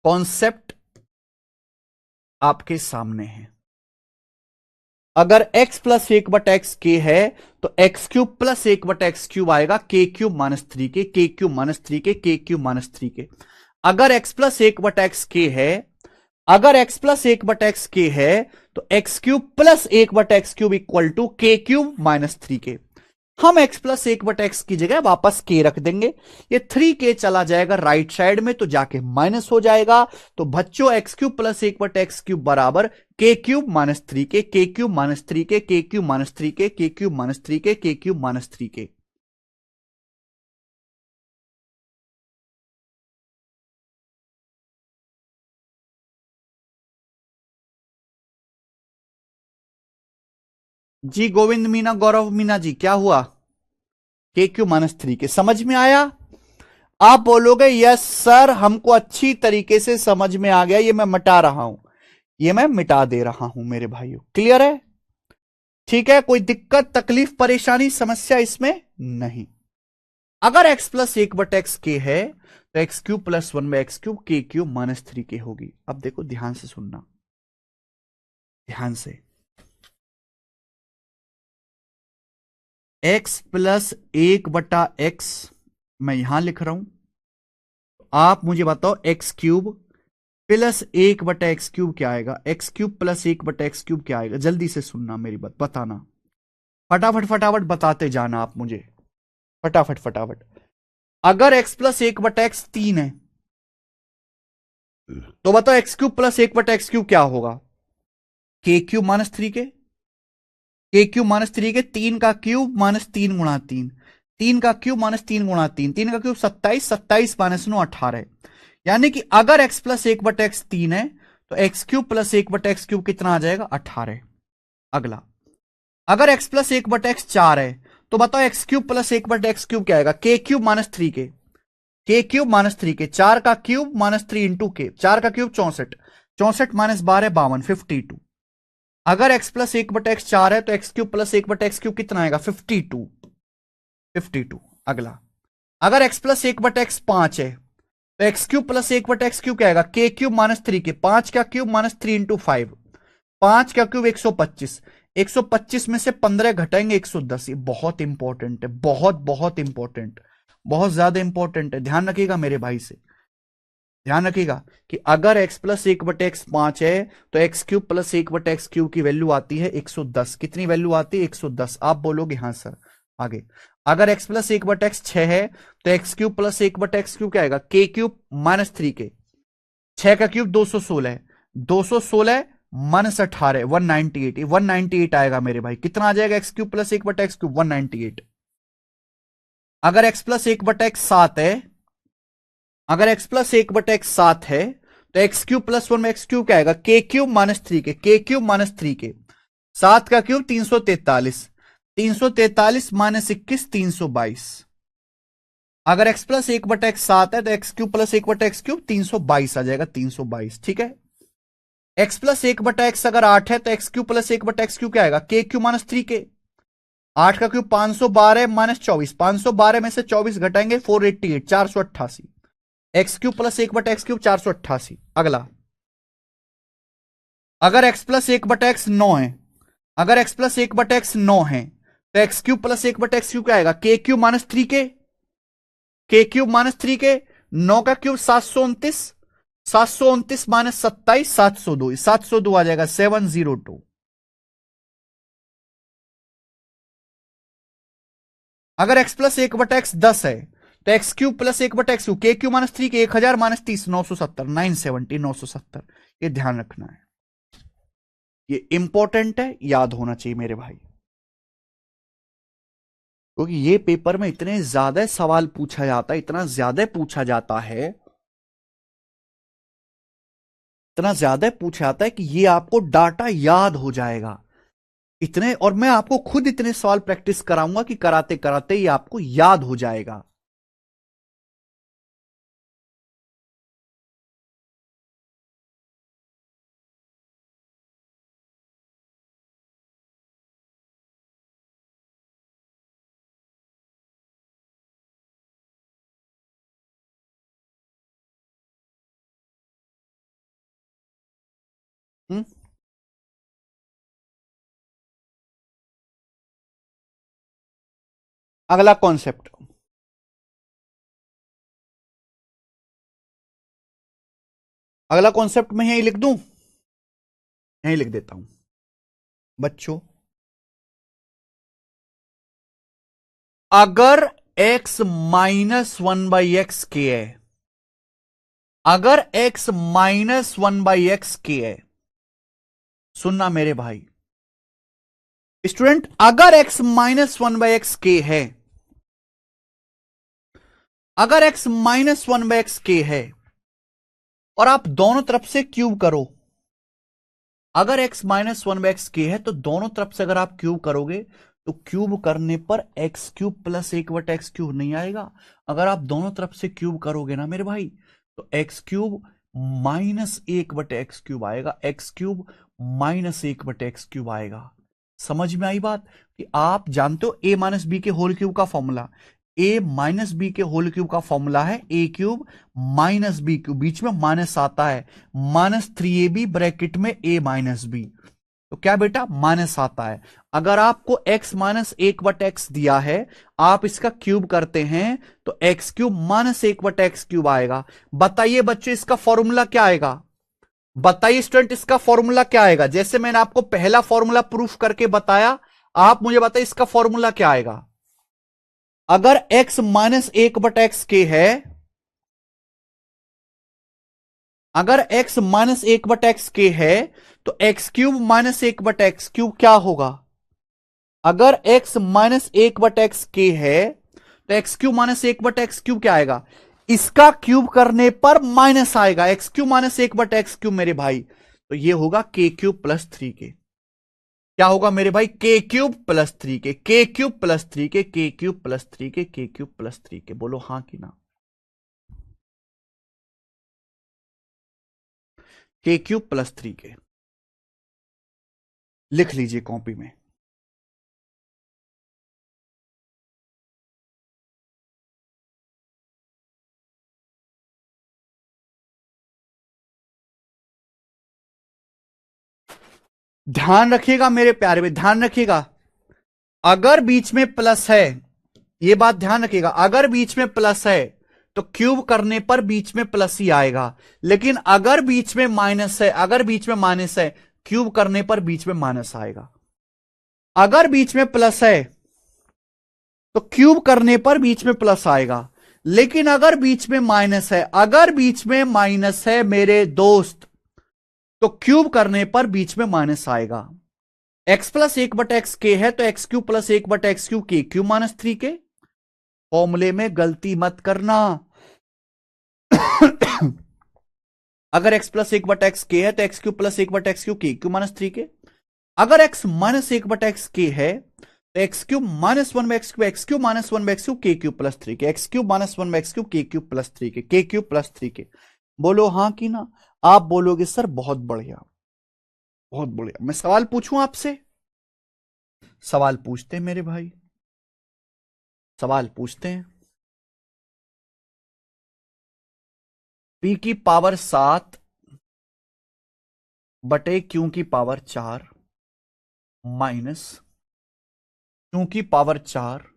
कॉन्सेप्ट आपके सामने है। अगर x प्लस एक बटा एक्स के है तो एक्स क्यूब प्लस एक बटा एक्स क्यूब आएगा के क्यूब माइनस 3k, के क्यूब माइनस 3k, के क्यूब माइनस 3k। अगर x प्लस एक बटा एक्स के है, अगर x प्लस एक बटा एक्स के है तो एक्स क्यूब प्लस एक बटा एक्स क्यूब इक्वल टू के क्यूब माइनस 3k। हम x प्लस एक बटा एक्स की जगह वापस k रख देंगे। ये 3k चला जाएगा राइट साइड में तो जाके माइनस हो जाएगा। तो बच्चों एक्स क्यूब प्लस एक बटा एक्स क्यूब बराबर के क्यूब माइनस 3k, के क्यूब माइनस 3k, के क्यूब माइनस 3k, के क्यूब माइनस 3k, के क्यूब माइनस 3k। जी गोविंद मीना, गौरव मीना जी, क्या हुआ? के क्यूब माइनस 3k समझ में आया? आप बोलोगे यस सर, हमको अच्छी तरीके से समझ में आ गया, ये मैं मिटा रहा हूं, ये मैं मिटा दे रहा हूं मेरे भाइयों। क्लियर है? ठीक है, कोई दिक्कत तकलीफ परेशानी समस्या इसमें नहीं। अगर x प्लस एक बट एक्स के है तो x cube plus one by x cube के क्यूब माइनस 3k होगी। अब देखो ध्यान से सुनना, ध्यान से। x प्लस एक बटा एक्स मैं यहां लिख रहा हूं, आप मुझे बताओ एक्स क्यूब प्लस एक बटा एक्स क्यूब क्या आएगा? एक्स क्यूब प्लस एक बटा एक्स क्यूब क्या आएगा? जल्दी से सुनना मेरी बात, बताना फटाफट फटाफट बताते जाना आप मुझे, फटाफट फटाफट। अगर x प्लस एक बटा एक्स 3 है तो बताओ एक्स क्यूब प्लस एक बटा एक्स क्यूब क्या होगा? के क्यूब माइनस 3k, के क्यूब माइनस 3k, 3 का क्यूब माइनस 3 गुणा 3, 3 का क्यूब माइनस 3 गुणा 3, 3 का क्यूब 27, 27 माइनस 9 18। यानी कि अगर x प्लस एक बटा एक्स 3 है तो एक्स क्यूब प्लस एक बटा एक्स क्यूब कितना आ जाएगा? 18। अगला, अगर x प्लस एक बटा एक्स 4 है तो बताओ एक्स क्यूब प्लस एक बटा एक्स क्यूब क्या आएगा? के क्यूब माइनस 3k, के क्यूब माइनस 3k, 4 का क्यूब माइनस 3 इंटू के, 4 का क्यूब 64, 64 माइनस 12 52 52। अगर x प्लस एक बटा एक्स 4 है तो एक्स क्यूब प्लस एक बटा एक्स क्यूब कितना आएगा? 52, 52। अगला, अगर x प्लस एक बटा एक्स 5 है तो एक्स क्यूब प्लस एक बटा एक्स क्यूब क्या आएगा? के क्यूब माइनस 3k, 5 का क्यूब माइनस 3 इंटू 5, 5 का क्यूब 125, 125 में से 15 घटाएंगे 110। ये बहुत इंपॉर्टेंट है, बहुत बहुत इंपॉर्टेंट, बहुत ज्यादा इंपॉर्टेंट है, ध्यान रखिएगा मेरे भाई से। ध्यान रखिएगा कि अगर x प्लस एक बटे एक्स 5 है तो एक्स क्यूब प्लस एक बटे एक्स क्यूब की वैल्यू आती है 110। कितनी वैल्यू आती है? 110। आप बोलोगे हाँ सर। आगे, अगर x प्लस एक बटे एक्स 6 है तो एक्स क्यूब प्लस एक बटे एक्स क्यूब क्या आएगा? के क्यूब माइनस 3k, 6 का क्यूब 216 है, 216 माइनस 18 198, 198 आएगा मेरे भाई। कितना आ जाएगा? एक्स क्यूब प्लस एक बटा एक्स क्यूब 198। अगर x प्लस एक बटा एक्स 7 है, अगर x प्लस एक बटा एक्स 7 है तो एक्स क्यूब प्लस वन में एक्स क्यूब क्या आएगा? के क्यूब माइनस 3k, के क्यूब माइनस 3k, 7 का क्यूब 343, 343 माइनस 21 322। अगर x प्लस एक बटा एक्स 7 है तो एक्स क्यूब प्लस एक बटा एक्स क्यूब 322 आ जाएगा, 322। ठीक है, x प्लस एक बटा एक्स अगर 8 है तो एक्स क्यूब प्लस एक बटा एक्स क्यूब क्या आएगा? के क्यूब माइनस 3k, 8 का क्यूब 512 माइनस 24, 512 में से 24 घटाएंगे 488, 488। एक्स क्यूब प्लस एक बटा एक्स क्यूब 488। अगला, अगर x प्लस एक बटा एक्स 9 है, अगर x प्लस एक बटा एक्स 9 है तो एक्स क्यूब प्लस एक बटा एक्स क्यूब क्या आएगा? के क्यूब माइनस 3k, के क्यूब माइनस 3k, 9 का क्यूब 729, 729 माइनस 27 702, 702 आ जाएगा 702। अगर एक्स प्लस एक बटा एक्स 10 है तो एक्स क्यूब प्लस एक बटा एक्स क्यूब, के क्यू माइनस 3 के 1000 माइनस 30 970 970 970। ये ध्यान रखना है, ये इंपॉर्टेंट है, याद होना चाहिए मेरे भाई, क्योंकि ये पेपर में इतने ज्यादा सवाल पूछा जाता है, इतना ज्यादा पूछा जाता है, इतना ज्यादा पूछा जाता है कि ये आपको डाटा याद हो जाएगा इतने। और मैं आपको खुद इतने सवाल प्रैक्टिस कराऊंगा कि कराते कराते ये आपको याद हो जाएगा। हम्म। अगला कॉन्सेप्ट, अगला कॉन्सेप्ट मैं यही लिख दूं, यही लिख देता हूं बच्चों। अगर x minus one by x के है, अगर x minus one by x के है, सुनना मेरे भाई स्टूडेंट, अगर x minus one by x के है, अगर x minus one by x के है और आप दोनों तरफ से क्यूब करो, अगर x minus one by x के है तो दोनों तरफ से अगर आप क्यूब करोगे तो क्यूब करने पर एक्स क्यूब प्लस एक बटा एक्स क्यूब नहीं आएगा। अगर आप दोनों तरफ से क्यूब करोगे ना मेरे भाई तो एक्स क्यूब माइनस एक बटे एक्स क्यूब आएगा, एक्स क्यूब माइनस एक बटे एक्स क्यूब आएगा। समझ में आई बात? कि आप जानते हो ए माइनस बी के होल क्यूब का फॉर्मूला, ए माइनस बी के होल क्यूब का फॉर्मूला है a cube minus b cube, बीच में माइनस आता है, minus three a b bracket में ए माइनस बी, तो क्या बेटा माइनस आता है। अगर आपको x माइनस एक बट एक्स दिया है, आप इसका क्यूब करते हैं तो एक्स क्यूब माइनस एक बट एक्स क्यूब आएगा। बताइए बच्चों इसका फॉर्मूला क्या आएगा? बताइए स्टूडेंट इसका फॉर्मूला क्या आएगा? जैसे मैंने आपको पहला फॉर्मूला प्रूफ करके बताया, आप मुझे बताइए इसका फॉर्मूला क्या आएगा। अगर x माइनस एक बट एक्स के है, अगर x माइनस एक बट एक्स के है तो एक्स क्यूब माइनस एक बट एक्स क्यूब क्या होगा? अगर x माइनस एक बट एक्स के है तो एक्स क्यूब माइनस एक बट एक्स क्यूब क्या आएगा? इसका क्यूब करने पर माइनस आएगा, एक्स क्यूब माइनस एक बट एक्स क्यूब मेरे भाई, तो ये होगा के क्यूब प्लस थ्री के। क्या होगा मेरे भाई? के क्यूब प्लस थ्री के, के क्यूब प्लस थ्री के, के क्यूब प्लस थ्री के, के क्यूब प्लस थ्री के। बोलो हां कि ना? के क्यूब प्लस थ्री के लिख लीजिए कॉपी में। ध्यान रखिएगा मेरे प्यारे में, ध्यान रखिएगा, अगर बीच में प्लस है, ये बात ध्यान रखिएगा, अगर बीच में प्लस है तो क्यूब करने पर बीच में प्लस ही आएगा, लेकिन अगर बीच में माइनस है, अगर बीच में माइनस है, क्यूब करने पर बीच में माइनस आएगा। अगर बीच में प्लस है तो क्यूब करने पर बीच में प्लस आएगा, लेकिन अगर बीच में माइनस है, अगर बीच में माइनस है मेरे दोस्त, तो क्यूब करने पर बीच में माइनस आएगा। एक्स प्लस एक बटा एक्स के है तो एक्स क्यूब प्लस एक बटा एक्स क्यूब के क्यूब माइनस थ्री के। फॉर्मूले में गलती मत करना। अगर x प्लस एक बटा एक्स के है तो एक्स क्यूब प्लस एक बटा एक्स क्यूब के क्यूब माइनस थ्री के। अगर x माइनस एक बटा एक्स के है तो x cube minus one by x cube, x cube minus one by x cube के क्यूब प्लस थ्री के, x cube minus one by x cube के क्यूब प्लस थ्री के क्यूब प्लस थ्री के। बोलो हाँ कि ना? आप बोलोगे सर बहुत बढ़िया, बहुत बढ़िया। मैं सवाल पूछूं आपसे? सवाल पूछते हैं मेरे भाई, सवाल पूछते हैं। p की पावर 7 बटे q की पावर 4 माइनस q की पावर 4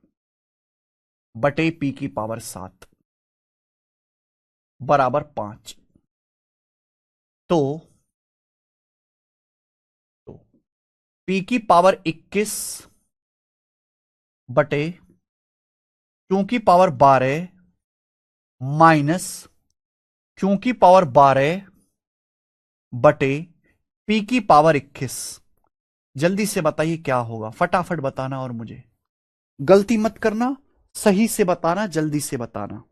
बटे p की पावर 7 बराबर 5। तो p की पावर 21 बटे क्यू की पावर 12 माइनस क्यू की पावर 12 बटे पी की पावर 21। जल्दी से बताइए क्या होगा, फटाफट बताना और मुझे गलती मत करना, सही से बताना, जल्दी से बताना।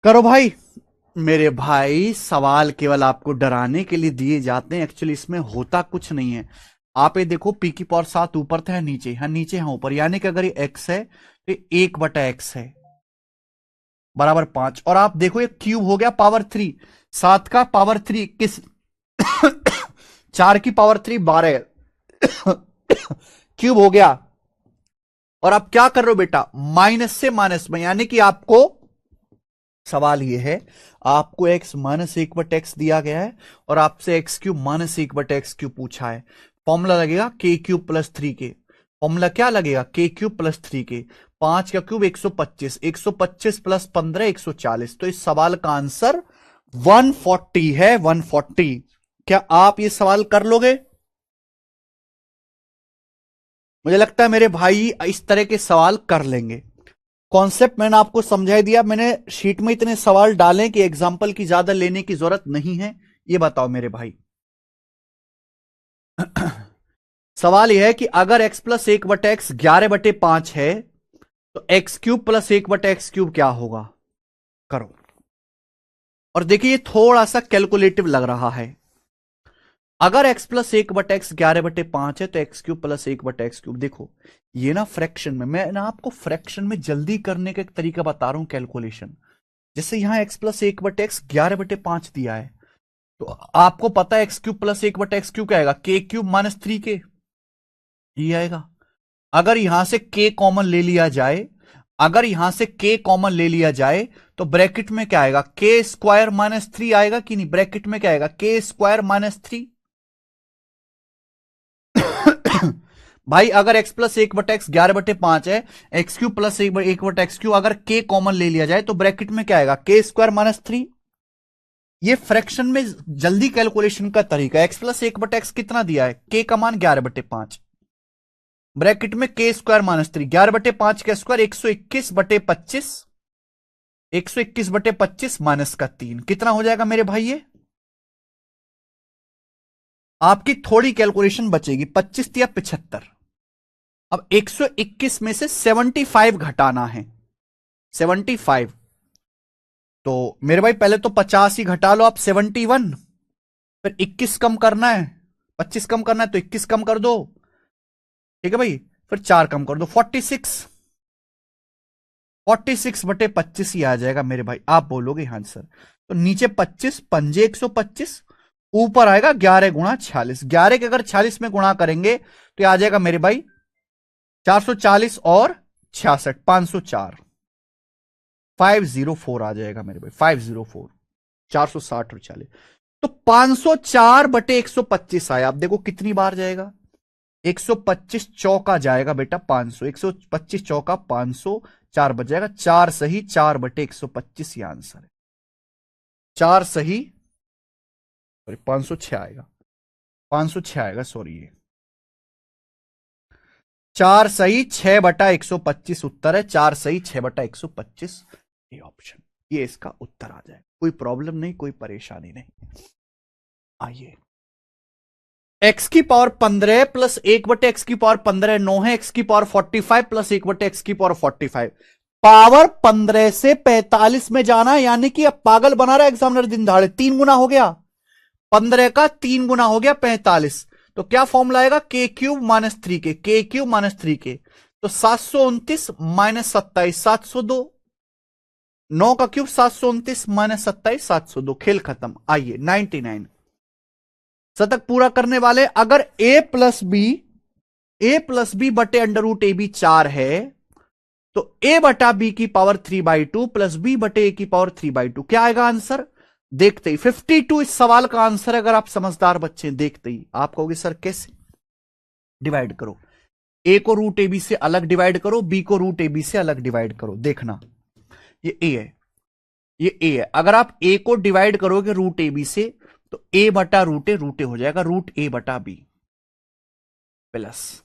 करो भाई। मेरे भाई सवाल केवल आपको डराने के लिए दिए जाते हैं, एक्चुअली इसमें होता कुछ नहीं है। आप ये देखो, पी की पावर 7 ऊपर था, नीचे है, नीचे है, ऊपर, यानी कि अगर ये एक्स है तो 1/x है बराबर 5। और आप देखो ये क्यूब हो गया पावर 3, 7 का पावर 3 किस 4 की पावर 3 12 क्यूब हो गया। और आप क्या कर रहे हो बेटा, माइनस से माइनस में, यानी कि आपको सवाल यह है, आपको x माइनस 1/x दिया गया है और आपसे x cube minus 1/x cube पूछा है। फॉर्मूला लगेगा k क्यूब प्लस 3 के। फॉर्मूला क्या लगेगा, k क्यूब प्लस 3 के। 5 का क्यूब 125, 125 प्लस 15 140। तो इस सवाल का आंसर 140 है, 140। क्या आप ये सवाल कर लोगे? मुझे लगता है मेरे भाई इस तरह के सवाल कर लेंगे। कॉन्सेप्ट मैंने आपको समझा दिया, मैंने शीट में इतने सवाल डाले कि एग्जाम्पल की ज्यादा लेने की जरूरत नहीं है। ये बताओ मेरे भाई सवाल यह है कि अगर x प्लस 1/x 11/5 है तो x cube plus 1/x cube क्या होगा? करो। और देखिए ये थोड़ा सा कैलकुलेटिव लग रहा है। अगर x प्लस 1/x 11/5 है तो x cube plus 1/x cube, देखो ये ना फ्रैक्शन में, मैं ना आपको फ्रैक्शन में जल्दी करने का एक तरीका बता रहा हूं, कैलकुलेशन। जैसे यहां x प्लस 1/x 11/5 दिया है, तो आपको पता है x cube plus 1/x cube क्या आएगा, k क्यूब माइनस 3k, ये आएगा। अगर यहां से k कॉमन ले लिया जाए, अगर यहां से k कॉमन ले लिया जाए तो ब्रैकेट में क्या आएगा, के स्क्वायर माइनस 3 आएगा कि नहीं, ब्रैकेट में क्या आएगा, के स्क्वायर माइनस 3। भाई अगर x प्लस 1/x 11/5 है, x Q plus 1/x Q, अगर k कॉमन ले लिया जाए तो ब्रैकेट में क्या आएगा, के स्क्वायर माइनस 3। ये फ्रैक्शन में जल्दी कैलकुलेशन का तरीका है। x प्लस 1/x कितना दिया है, k का मान 11/5, ब्रैकेट में के स्क्वायर माइनस 3, 11/5 का स्क्वायर 121/25, 121/25 माइनस का 3, कितना हो जाएगा मेरे भाई, ये आपकी थोड़ी कैलकुलेशन बचेगी, 25 या 75। अब 121 में से 75 घटाना है, 75, तो मेरे भाई पहले तो 50 ही घटा लो आप, 71, फिर 21 कम करना है, 25 कम करना है तो 21 कम कर दो, ठीक है भाई, फिर 4 कम कर दो, 46, 46/25 ही आ जाएगा मेरे भाई। आप बोलोगे हाँ सर, तो नीचे 25 पंजे 125, ऊपर आएगा 11 गुणा 46, 11 के अगर 46 में गुणा करेंगे तो ये आ जाएगा मेरे भाई 440 और 66, 504, 504 आ जाएगा मेरे भाई, 504, 460 और 40, तो 504/125 आया। आप देखो कितनी बार जाएगा, 125 चौका जाएगा बेटा 500, 125 चौका 500, 4 बच जाएगा, 4 सही 4/125 ये आंसर है, 4 सही, सॉरी 506 आएगा, 506 आएगा, सॉरी ये 4 सही 6/125 उत्तर है, 4 सही 6/125 ये ऑप्शन, ये इसका उत्तर आ जाएगा। कोई प्रॉब्लम नहीं, कोई परेशानी नहीं। आइए, x की पावर 15 प्लस 1/x की पावर 15 9 है, x की पावर 45 प्लस 1/x की पावर 45, पावर 15 से 45 में जाना है, यानी कि अब पागल बना रहा है एग्जामिनर दिन दहाड़े, 3 गुना हो गया, 15 का 3 गुना हो गया 45, तो क्या फॉर्मूला आएगा, के क्यूब माइनस 3 के, के क्यूब माइनस 3 के, तो 729 माइनस 27 702, 9 का क्यूब 729 माइनस 27 702, खेल खत्म। आइए 99 शतक पूरा करने वाले, अगर a प्लस बी बटे अंडर रूट ए बी 4 है, तो a बटा बी की पावर 3/2 प्लस बी बटे ए की पावर 3/2, क्या आएगा आंसर, देखते ही 52 इस सवाल का आंसर। अगर आप समझदार बच्चे देखते ही आप कहोगे सर कैसे, डिवाइड करो, a को रूट ए बी से अलग डिवाइड करो, b को रूट ए बी से अलग डिवाइड करो, देखना ये a है, ये a है, अगर आप a को डिवाइड करोगे रूट ए बी से तो a बटा रूट ए हो जाएगा, रूट a बटा b, प्लस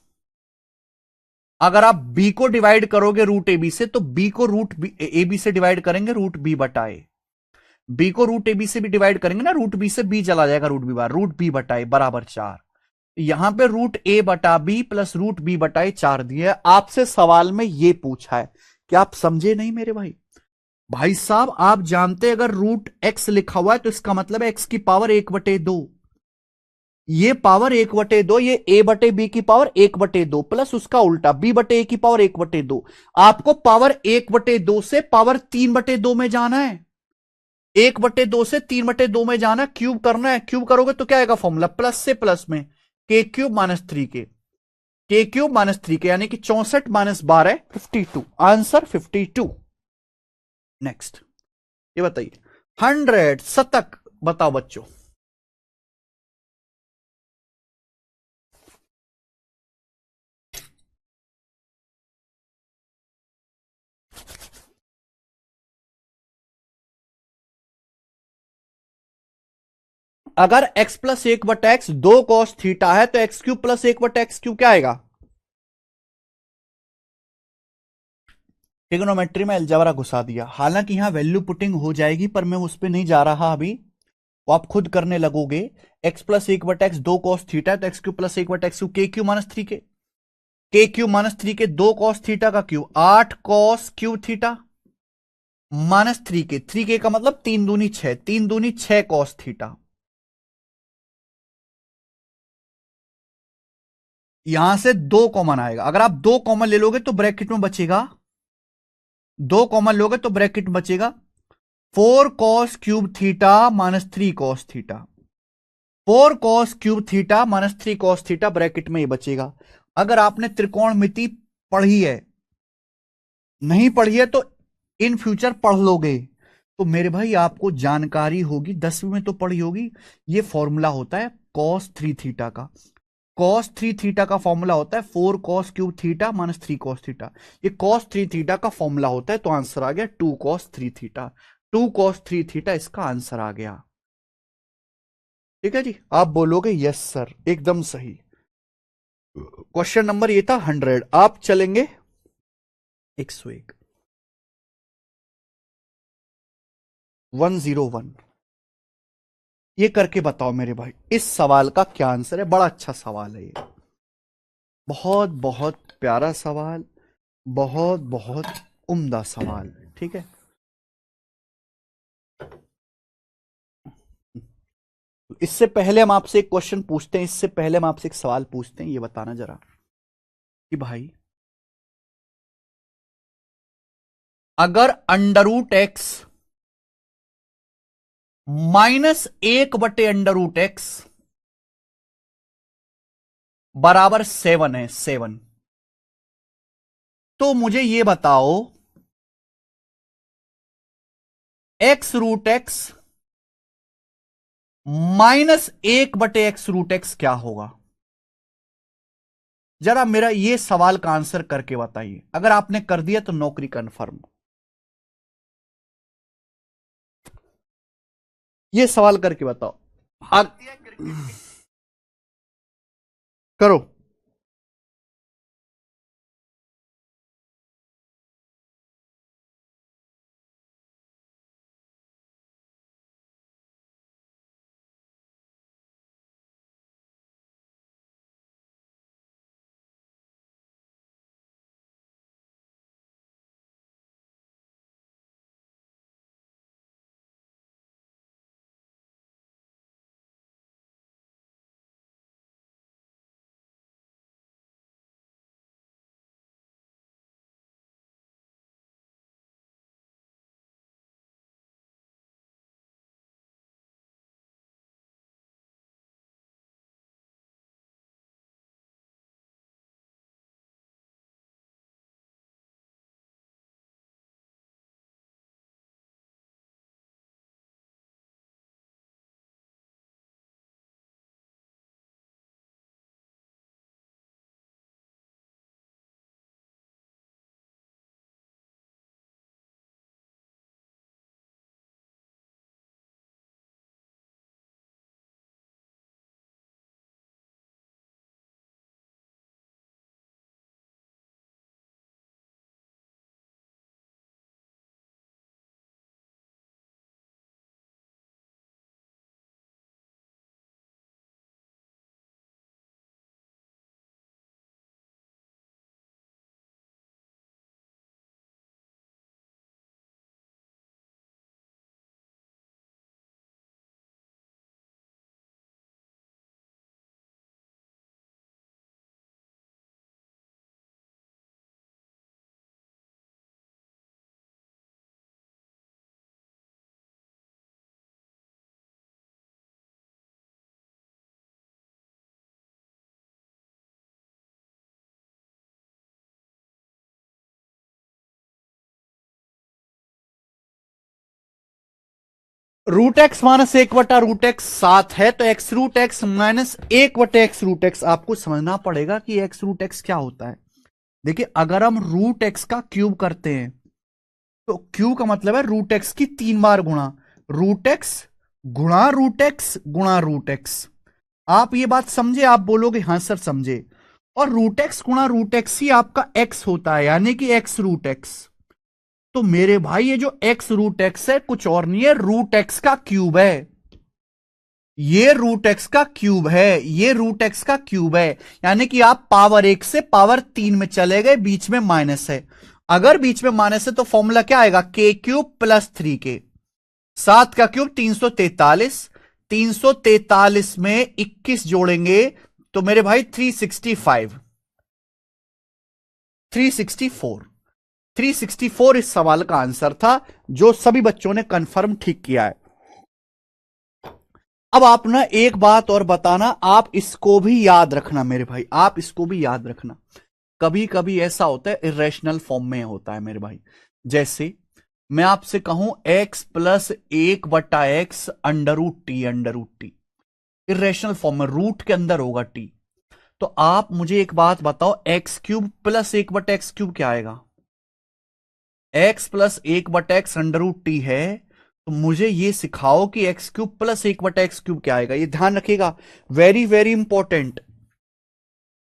अगर आप b को डिवाइड करोगे रूट ए बी से तो b को रूट ए बी से डिवाइड करेंगे, रूट b बटा ए, b को रूट ए बी से भी डिवाइड करेंगे ना, रूट b से b चला जाएगा, रूट b बार, रूट b बटा ए बराबर 4, यहां पे रूट a बटा b प्लस रूट b बटा ए 4 दिया है। आपसे सवाल में ये पूछा है कि आप समझे नहीं मेरे भाई, भाई साहब आप जानते अगर रूट x लिखा हुआ है तो इसका मतलब है x की पावर 1/2, ये पावर 1/2, ये a बटे बी की पावर 1/2 प्लस उसका उल्टा b बटे ए की पावर 1/2, आपको पावर 1/2 से पावर 3/2 में जाना है, 1/2 से 3/2 में जाना, क्यूब करना है, क्यूब करोगे तो क्या आएगा फॉर्मूला, प्लस से प्लस में के क्यूब माइनस 3 के, के क्यूब माइनस 3 के, यानी कि 64 माइनस 12 52, आंसर 52। नेक्स्ट ये बताइए 100 शतक बताओ बच्चों, अगर x plus 1/x 2 cos theta है तो x cube plus 1/x cube क्या आएगा, ट्रिग्नोमेट्री में अलजेब्रा घुसा दिया, हालांकि यहां वैल्यू पुटिंग हो जाएगी पर मैं उस पर नहीं जा रहा अभी, वो आप खुद करने लगोगे। x plus 1/x 2 cos theta तो x cube plus 1/x cube, के क्यूब माइनस 3 के क्यूब माइनस 3 के 2 cos थीटा का cube 8 cos cube theta minus 3 के, 3 के का मतलब 3 दूनी 6, 3 दूनी 6 cos थीटा, यहां से 2 कॉमन आएगा, अगर आप 2 कॉमन ले लोगे तो ब्रैकेट में बचेगा, 2 कॉमन लोगे तो ब्रैकेट में बचेगा 4 cos cube theta minus 3 cos theta, 4 cos cube theta minus 3 cos theta, bracket में ही बचेगा। अगर आपने त्रिकोणमिति पढ़ी है, नहीं पढ़ी है तो इन फ्यूचर पढ़ लोगे, तो मेरे भाई आपको जानकारी होगी, 10वीं में तो पढ़ी होगी, ये फॉर्मूला होता है cos 3 थीटा का। cos 3 थीटा का फॉर्मूला होता है 4 cos cube theta minus 3 cos theta. ये cos 3 थीटा का फॉर्मूला होता है, तो आंसर आ गया 2 cos 3 थीटा। 2 cos 3 थीटा इसका आंसर आ गया। ठीक है जी, आप बोलोगे यस सर, एकदम सही। क्वेश्चन नंबर ये था 100। आप चलेंगे 101, 101। ये करके बताओ मेरे भाई, इस सवाल का क्या आंसर है। बड़ा अच्छा सवाल है ये, बहुत बहुत प्यारा सवाल, बहुत बहुत उम्दा सवाल। ठीक है, इससे पहले हम आपसे एक क्वेश्चन पूछते हैं, इससे पहले हम आपसे एक सवाल पूछते हैं, ये बताना जरा कि भाई अगर अंडर रूट एक्स -1/√x बराबर 7 है, 7, तो मुझे ये बताओ x√x -1/(x√x क्या होगा। जरा मेरा ये सवाल का आंसर करके बताइए, अगर आपने कर दिया तो नौकरी कंफर्म। ये सवाल करके बताओ। करो। (√x-1/√x 7 है, तो x√x -1/(x√x आपको समझना पड़ेगा कि x√x क्या होता है। देखिए, अगर हम √x का क्यूब करते हैं तो क्यूब का मतलब है √x की 3 बार गुणा, √x गुणा √x गुणा √x। आप ये बात समझे, आप बोलोगे हाँ सर समझे। और √x गुणा √x ही आपका x होता है, यानी कि x√x। तो मेरे भाई ये जो x√x है कुछ और नहीं है, √x का क्यूब है। ये √x का क्यूब है, ये √x का क्यूब है। यानी कि आप पावर 1 से पावर 3 में चले गए, बीच में माइनस है। अगर बीच में माइनस है तो फॉर्मूला क्या आएगा, k³ + 3k। 7 का क्यूब 343, 343 में 21 जोड़ेंगे तो मेरे भाई 365, 364, 364 इस सवाल का आंसर था, जो सभी बच्चों ने कंफर्म ठीक किया है। अब आप ना एक बात और बताना, आप इसको भी याद रखना मेरे भाई, आप इसको भी याद रखना। कभी कभी ऐसा होता है इरेशनल फॉर्म में होता है मेरे भाई। जैसे मैं आपसे कहूं x plus 1/x under root t irrational form में रूट के अंदर होगा टी, तो आप मुझे एक बात बताओ, x³ प्लस 1/x³ क्या आएगा? x plus 1/x under root t है, तो मुझे ये सिखाओ कि x³ प्लस 1/x³ क्या आएगा। ये ध्यान रखिएगा, वेरी वेरी इंपॉर्टेंट।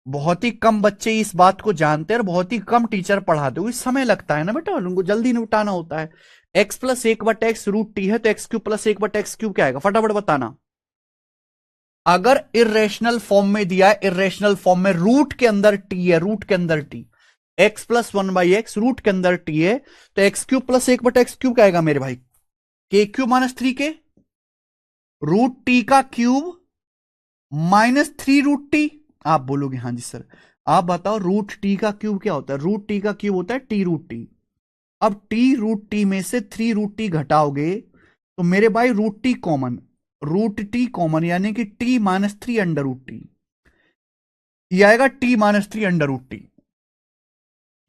बहुत ही कम बच्चे इस बात को जानते हैं और बहुत ही कम टीचर पढ़ाते हुए, समय लगता है ना बेटा, उनको जल्दी निपटाना होता है। x प्लस 1/x√t है, तो x³ प्लस 1/x³ क्या आएगा? फटाफट बताना। अगर इरेशनल फॉर्म में दिया है, इरेशनल फॉर्म में रूट के अंदर टी है, रूट के अंदर T, x plus 1/x root के अंदर टी है, तो x³ प्लस 1/x³ क्या आएगा मेरे भाई? k³ - 3k रूट टी का क्यूब -3√t। आप बोलोगे हाँ जी सर। आप बताओ रूट टी का क्यूब क्या होता है? रूट टी का क्यूब होता है t√t। अब t√t में से 3√t घटाओगे तो मेरे भाई रूट टी कॉमन यानी कि t-3 अंडर रूट टी, ये आएगा t-3 अंडर रूट टी।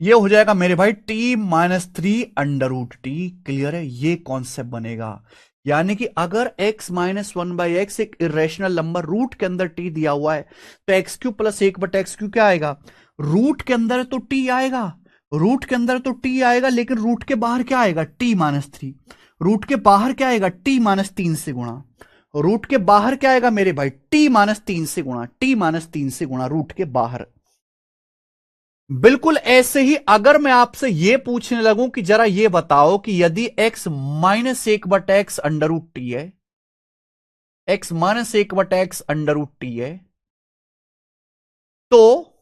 ये हो जाएगा मेरे भाई t-3 under root T. Clear है? ये कॉन्सेप्ट बनेगा। यानी कि अगर x-1/x एक इरेशनल नंबर रूट के अंदर t दिया हुआ है, तो x³ प्लस 1/x³ क्या आएगा? रूट के अंदर तो t आएगा, रूट के अंदर तो t आएगा, लेकिन रूट के बाहर क्या आएगा? t-3। रूट के बाहर क्या आएगा? t-3 से गुणा। रूट के बाहर क्या आएगा मेरे भाई? t-3 से गुणा, t-3 से गुणा रूट के बाहर। बिल्कुल ऐसे ही अगर मैं आपसे यह पूछने लगूं कि जरा यह बताओ कि यदि x-1/x अंडर रूट टी है, x-1/x अंडर रूट टी है, तो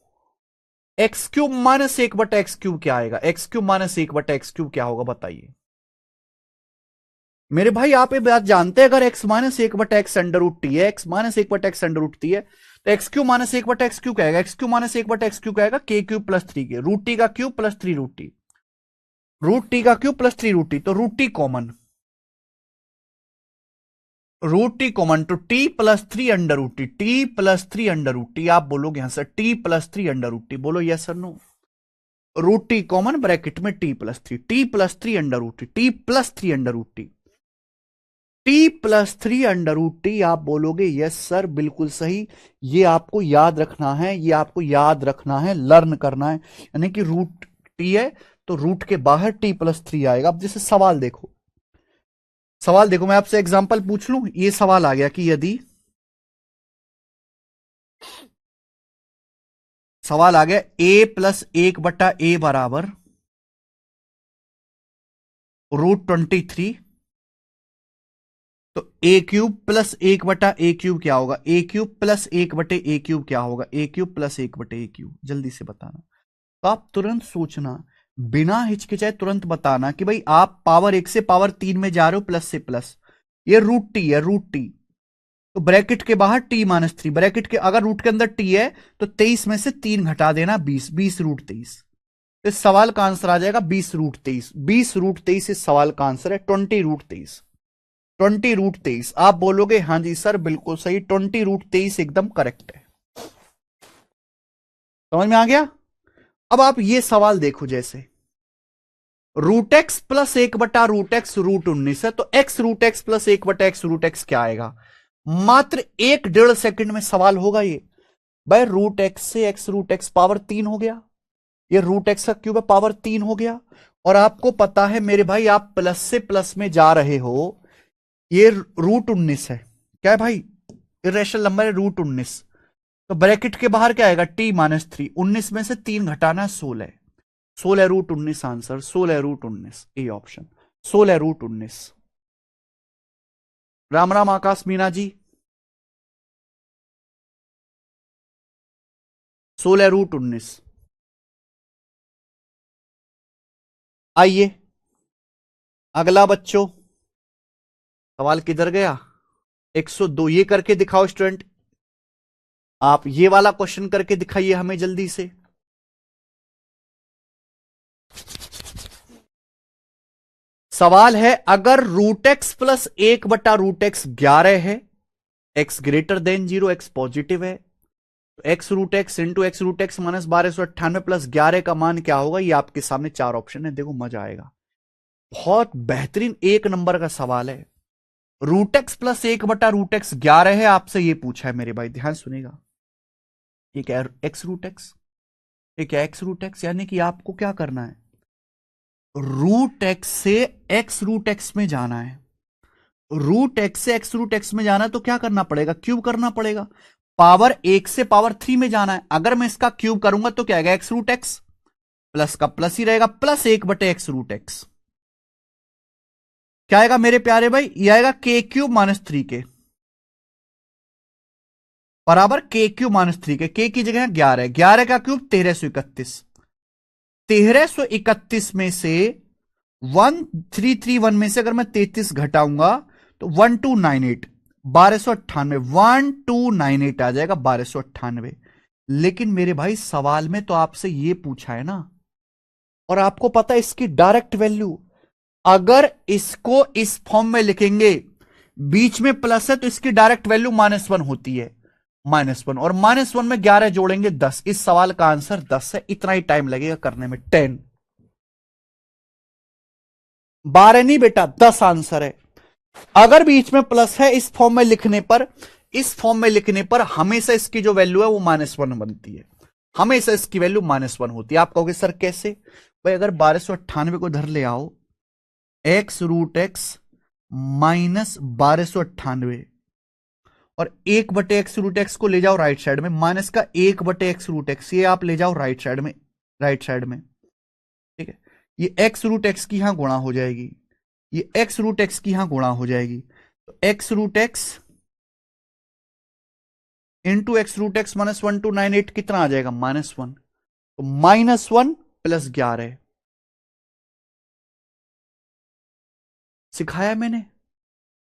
x³ - 1/x³ क्या आएगा? x³ - 1/x³ क्या होगा बताइए मेरे भाई। आप ये बात जानते हैं, अगर x-1/x अंडर रूट टी है, x-1/x अंडर रूट टी है, तो x³ - 1/x³ क्या आएगा? x³ - 1/x³ क्या आएगा? k³ plus 3k, root t का cube plus 3√t, root t का क्यूब प्लस 3√t, तो रूट टी कॉमन, तो t+3 under root t, t+3 under root t. आप बोलोगे यहां sir t+3 under root t, बोलो yes sir no. Root t common, bracket में t+3 under root t, t+3 under root t, आप बोलोगे यस सर बिल्कुल सही। ये आपको याद रखना है, ये आपको याद रखना है, लर्न करना है। यानी कि रूट टी है तो रूट के बाहर t+3 आएगा। अब जैसे सवाल देखो, मैं आपसे एग्जांपल पूछ लूं। ये सवाल आ गया कि यदि सवाल आ गया a+1/a बराबर √23, तो a³ प्लस 1/a³ क्या होगा? a³ प्लस 1/a³ क्या होगा? a³ plus 1/a³। जल्दी से बताना। तो आप तुरंत सोचना, बिना हिचकिचाए तुरंत बताना कि भाई आप पावर 1 से पावर 3 में जा रहे हो, प्लस से प्लस। ये रूट टी है, रूट टी, तो ब्रैकेट के बाहर t-3, ब्रैकेट के अगर रूट के अंदर t है तो 23 में से 3 घटा देना, 20, 20√23। इस सवाल का आंसर आ जाएगा 20√23, 20√23 इस सवाल का आंसर है, 20√23, 20√23। आप बोलोगे हाँ जी सर बिल्कुल सही, 20√23 एकदम करेक्ट है। समझ में आ गया? अब आप ये सवाल देखो, जैसे √x प्लस 1/√x √19 है, तो x√x प्लस 1/x√x क्या आएगा? मात्र 1.5 सेकंड में सवाल होगा ये। भाई √x से x√x पावर 3 हो गया, ये √x का क्यूब है, पावर 3 हो गया। और आपको पता है मेरे भाई, आप प्लस से प्लस में जा रहे हो, ये √19 है, क्या है भाई? इरेशनल नंबर है √19, तो ब्रैकेट के बाहर क्या आएगा? t-3, 19 में से 3 घटाना 16, 16√19 answer, 16√19 A option, 16√19। Ram Ram Akash Meena ji, 16√19। आइए अगला बच्चों, सवाल किधर गया? 102। ये करके दिखाओ स्टूडेंट, आप ये वाला क्वेश्चन करके दिखाइए हमें जल्दी से। सवाल है, अगर √x प्लस 1/√x 11 है, x greater than 0, x positive है, तो x√x इंटू x√x -1298 प्लस 11 का मान क्या होगा? ये आपके सामने 4 ऑप्शन है, देखो मजा आएगा। बहुत बेहतरीन एक नंबर का सवाल है। रूट एक्स प्लस 1/√x 11 है, आपसे ये पूछा है मेरे भाई, ध्यान सुनेगा। ये क्या है? X root x. ये क्या एक्स रूट एक्स? यानी कि आपको क्या करना है, रूट एक्स से एक्स रूट एक्स में जाना है। रूट एक्स से एक्स रूट एक्स में जाना है तो क्या करना पड़ेगा, क्यूब करना पड़ेगा। पावर 1 से पावर 3 में जाना है। अगर मैं इसका क्यूब करूंगा तो क्या आएगा, एक्स रूट एक्स, प्लस का प्लस ही रहेगा, प्लस 1/x√x। क्या आएगा मेरे प्यारे भाई, ये आएगा k³ - 3k बराबर k³ - 3k। के की जगह 11, 11 का क्यूब 1331। 1331 में से 1331 में से अगर मैं 33 घटाऊंगा तो 1298, 1298, 1298 आ जाएगा, 1298। लेकिन मेरे भाई सवाल में तो आपसे ये पूछा है ना, और आपको पता है इसकी डायरेक्ट वैल्यू, अगर इसको इस फॉर्म में लिखेंगे, बीच में प्लस है तो इसकी डायरेक्ट वैल्यू -1 होती है, -1, और -1 में 11 जोड़ेंगे 10। इस सवाल का आंसर 10 है। इतना ही टाइम लगेगा करने में, 10। 12 नहीं बेटा, 10 आंसर है। अगर बीच में प्लस है इस फॉर्म में लिखने पर, इस फॉर्म में लिखने पर हमेशा इसकी जो वैल्यू है वो -1 बनती है, हमेशा इसकी वैल्यू -1 होती है। आप कहोगे सर कैसे? भाई अगर 1298 को धर ले आओ, x√x -1298, और 1/x√x को ले जाओ राइट साइड में, माइनस का 1/x√x, ये आप ले जाओ राइट साइड में, राइट साइड में, ठीक है। ये x√x की यहां गुणा हो जाएगी, ये x√x की यहां गुणा हो जाएगी, तो x√x इंटू x√x -1298 कितना आ जाएगा, -1। तो -1 + 11 सिखाया मैंने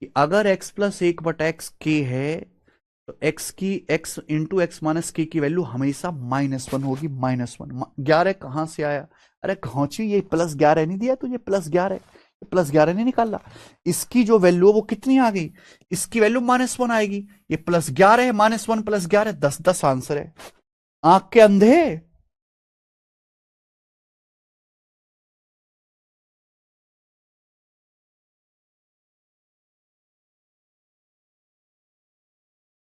कि अगर x + 1/x k है तो x की x इंटू x - k की वैल्यू हमेशा -1 होगी, -1। 11 कहां से आया? अरे घौची, ये +11 नहीं दिया तुझे, +11, +11 नहीं निकाला। इसकी जो वैल्यू है वो कितनी आ गई, इसकी वैल्यू -1 आएगी। ये +11 है, -1 + 11, 10 आंसर है। आंख के अंधे।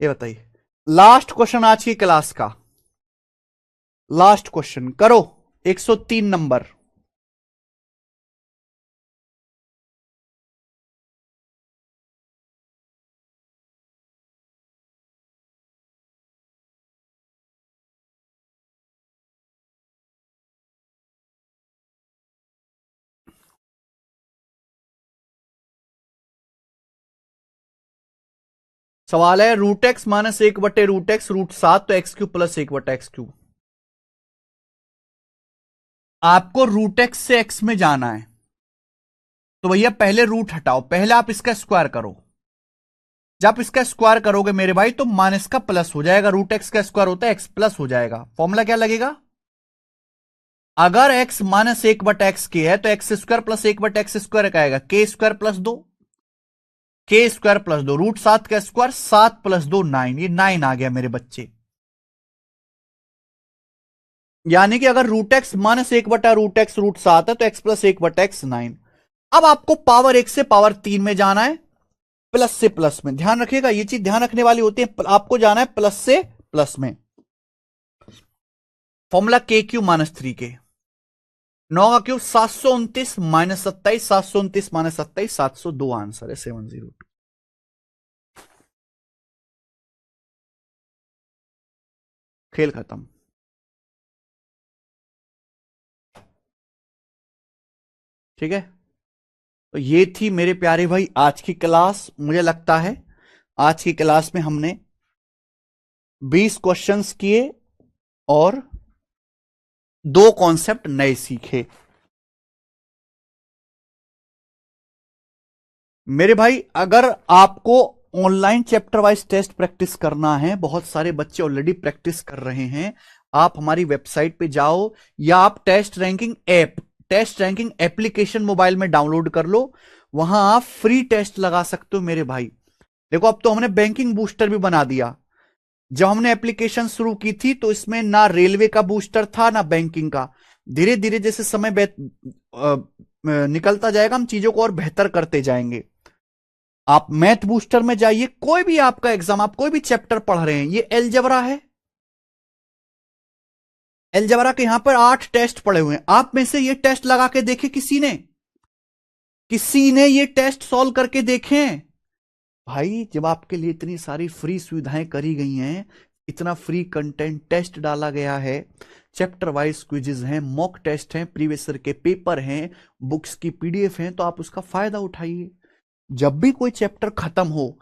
ये बताइए, लास्ट क्वेश्चन आज की क्लास का, लास्ट क्वेश्चन करो, 103 नंबर। सवाल है √x - 1/√x √7, तो x³ + 1/x³। आपको √x से x में जाना है, तो भैया पहले रूट हटाओ, पहले आप इसका स्क्वायर करो। जब इसका स्क्वायर करोगे मेरे भाई तो माइनस का प्लस हो जाएगा, √x का स्क्वायर होता है x प्लस हो जाएगा। फॉर्मूला क्या लगेगा, अगर x -1/x है तो x² + 1/x² का आएगा k² + 2, k² + 2, √7 का स्क्वायर 7 + 2 9, ये 9 आ गया मेरे बच्चे। यानी कि अगर √x -1/√x √7 है तो x + 1/x 9। अब आपको पावर 1 से पावर 3 में जाना है, प्लस से प्लस में। ध्यान रखिएगा, ये चीज ध्यान रखने वाली होती है, आपको जाना है प्लस से प्लस में। फॉर्मूला k³ - 3k, 9 का क्यूब 729 -27, 729 -27 702 आंसर है, 702। खेल खत्म। ठीक है, तो ये थी मेरे प्यारे भाई आज की क्लास। मुझे लगता है आज की क्लास में हमने 20 क्वेश्चंस किए और 2 कॉन्सेप्ट नए सीखे। मेरे भाई अगर आपको online chapter wise test practice करना है, बहुत सारे बच्चे ऑलरेडी प्रैक्टिस कर रहे हैं, आप हमारी वेबसाइट पे जाओ या आप टेस्ट रैंकिंग एप्लीकेशन मोबाइल में डाउनलोड कर लो, वहां आप फ्री टेस्ट लगा सकते हो मेरे भाई। देखो अब तो हमने बैंकिंग बूस्टर भी बना दिया। जब हमने एप्लीकेशन शुरू की थी तो इसमें ना रेलवे का बूस्टर था ना बैंकिंग का। धीरे धीरे जैसे समय निकलता जाएगा, हम चीजों को और बेहतर करते जाएंगे। आप मैथ बूस्टर में जाइए, कोई भी आपका एग्जाम, आप कोई भी चैप्टर पढ़ रहे हैं, ये एलजेब्रा है, एलजेब्रा के यहां पर 8 टेस्ट पड़े हुए हैं, आप में से ये टेस्ट लगा के देखे किसी ने ये टेस्ट सॉल्व करके देखें? भाई जब आपके लिए इतनी सारी फ्री सुविधाएं करी गई हैं, इतना फ्री कंटेंट, टेस्ट डाला गया है, चैप्टर वाइज क्विजेज हैं, मॉक टेस्ट हैं, प्रीवियस ईयर के पेपर हैं, बुक्स की पीडीएफ हैं, तो आप उसका फायदा उठाइए। जब भी कोई चैप्टर खत्म हो,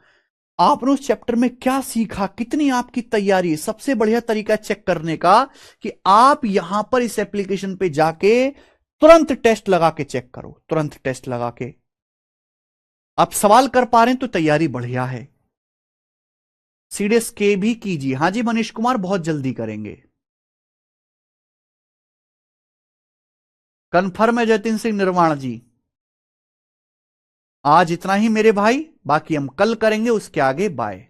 आपने उस चैप्टर में क्या सीखा, कितनी आपकी तैयारी है, सबसे बढ़िया तरीका चेक करने का कि आप यहां पर इस एप्लीकेशन पे जाके तुरंत टेस्ट लगा के चेक करो, तुरंत टेस्ट लगा के आप सवाल कर पा रहे हैं तो तैयारी बढ़िया है। सीडीएस के भी कीजिए। हाँ जी मनीष कुमार, बहुत जल्दी करेंगे। कन्फर्म है जतिन सिंह निर्वाण जी। आज इतना ही मेरे भाई, बाकी हम कल करेंगे, उसके आगे बाय।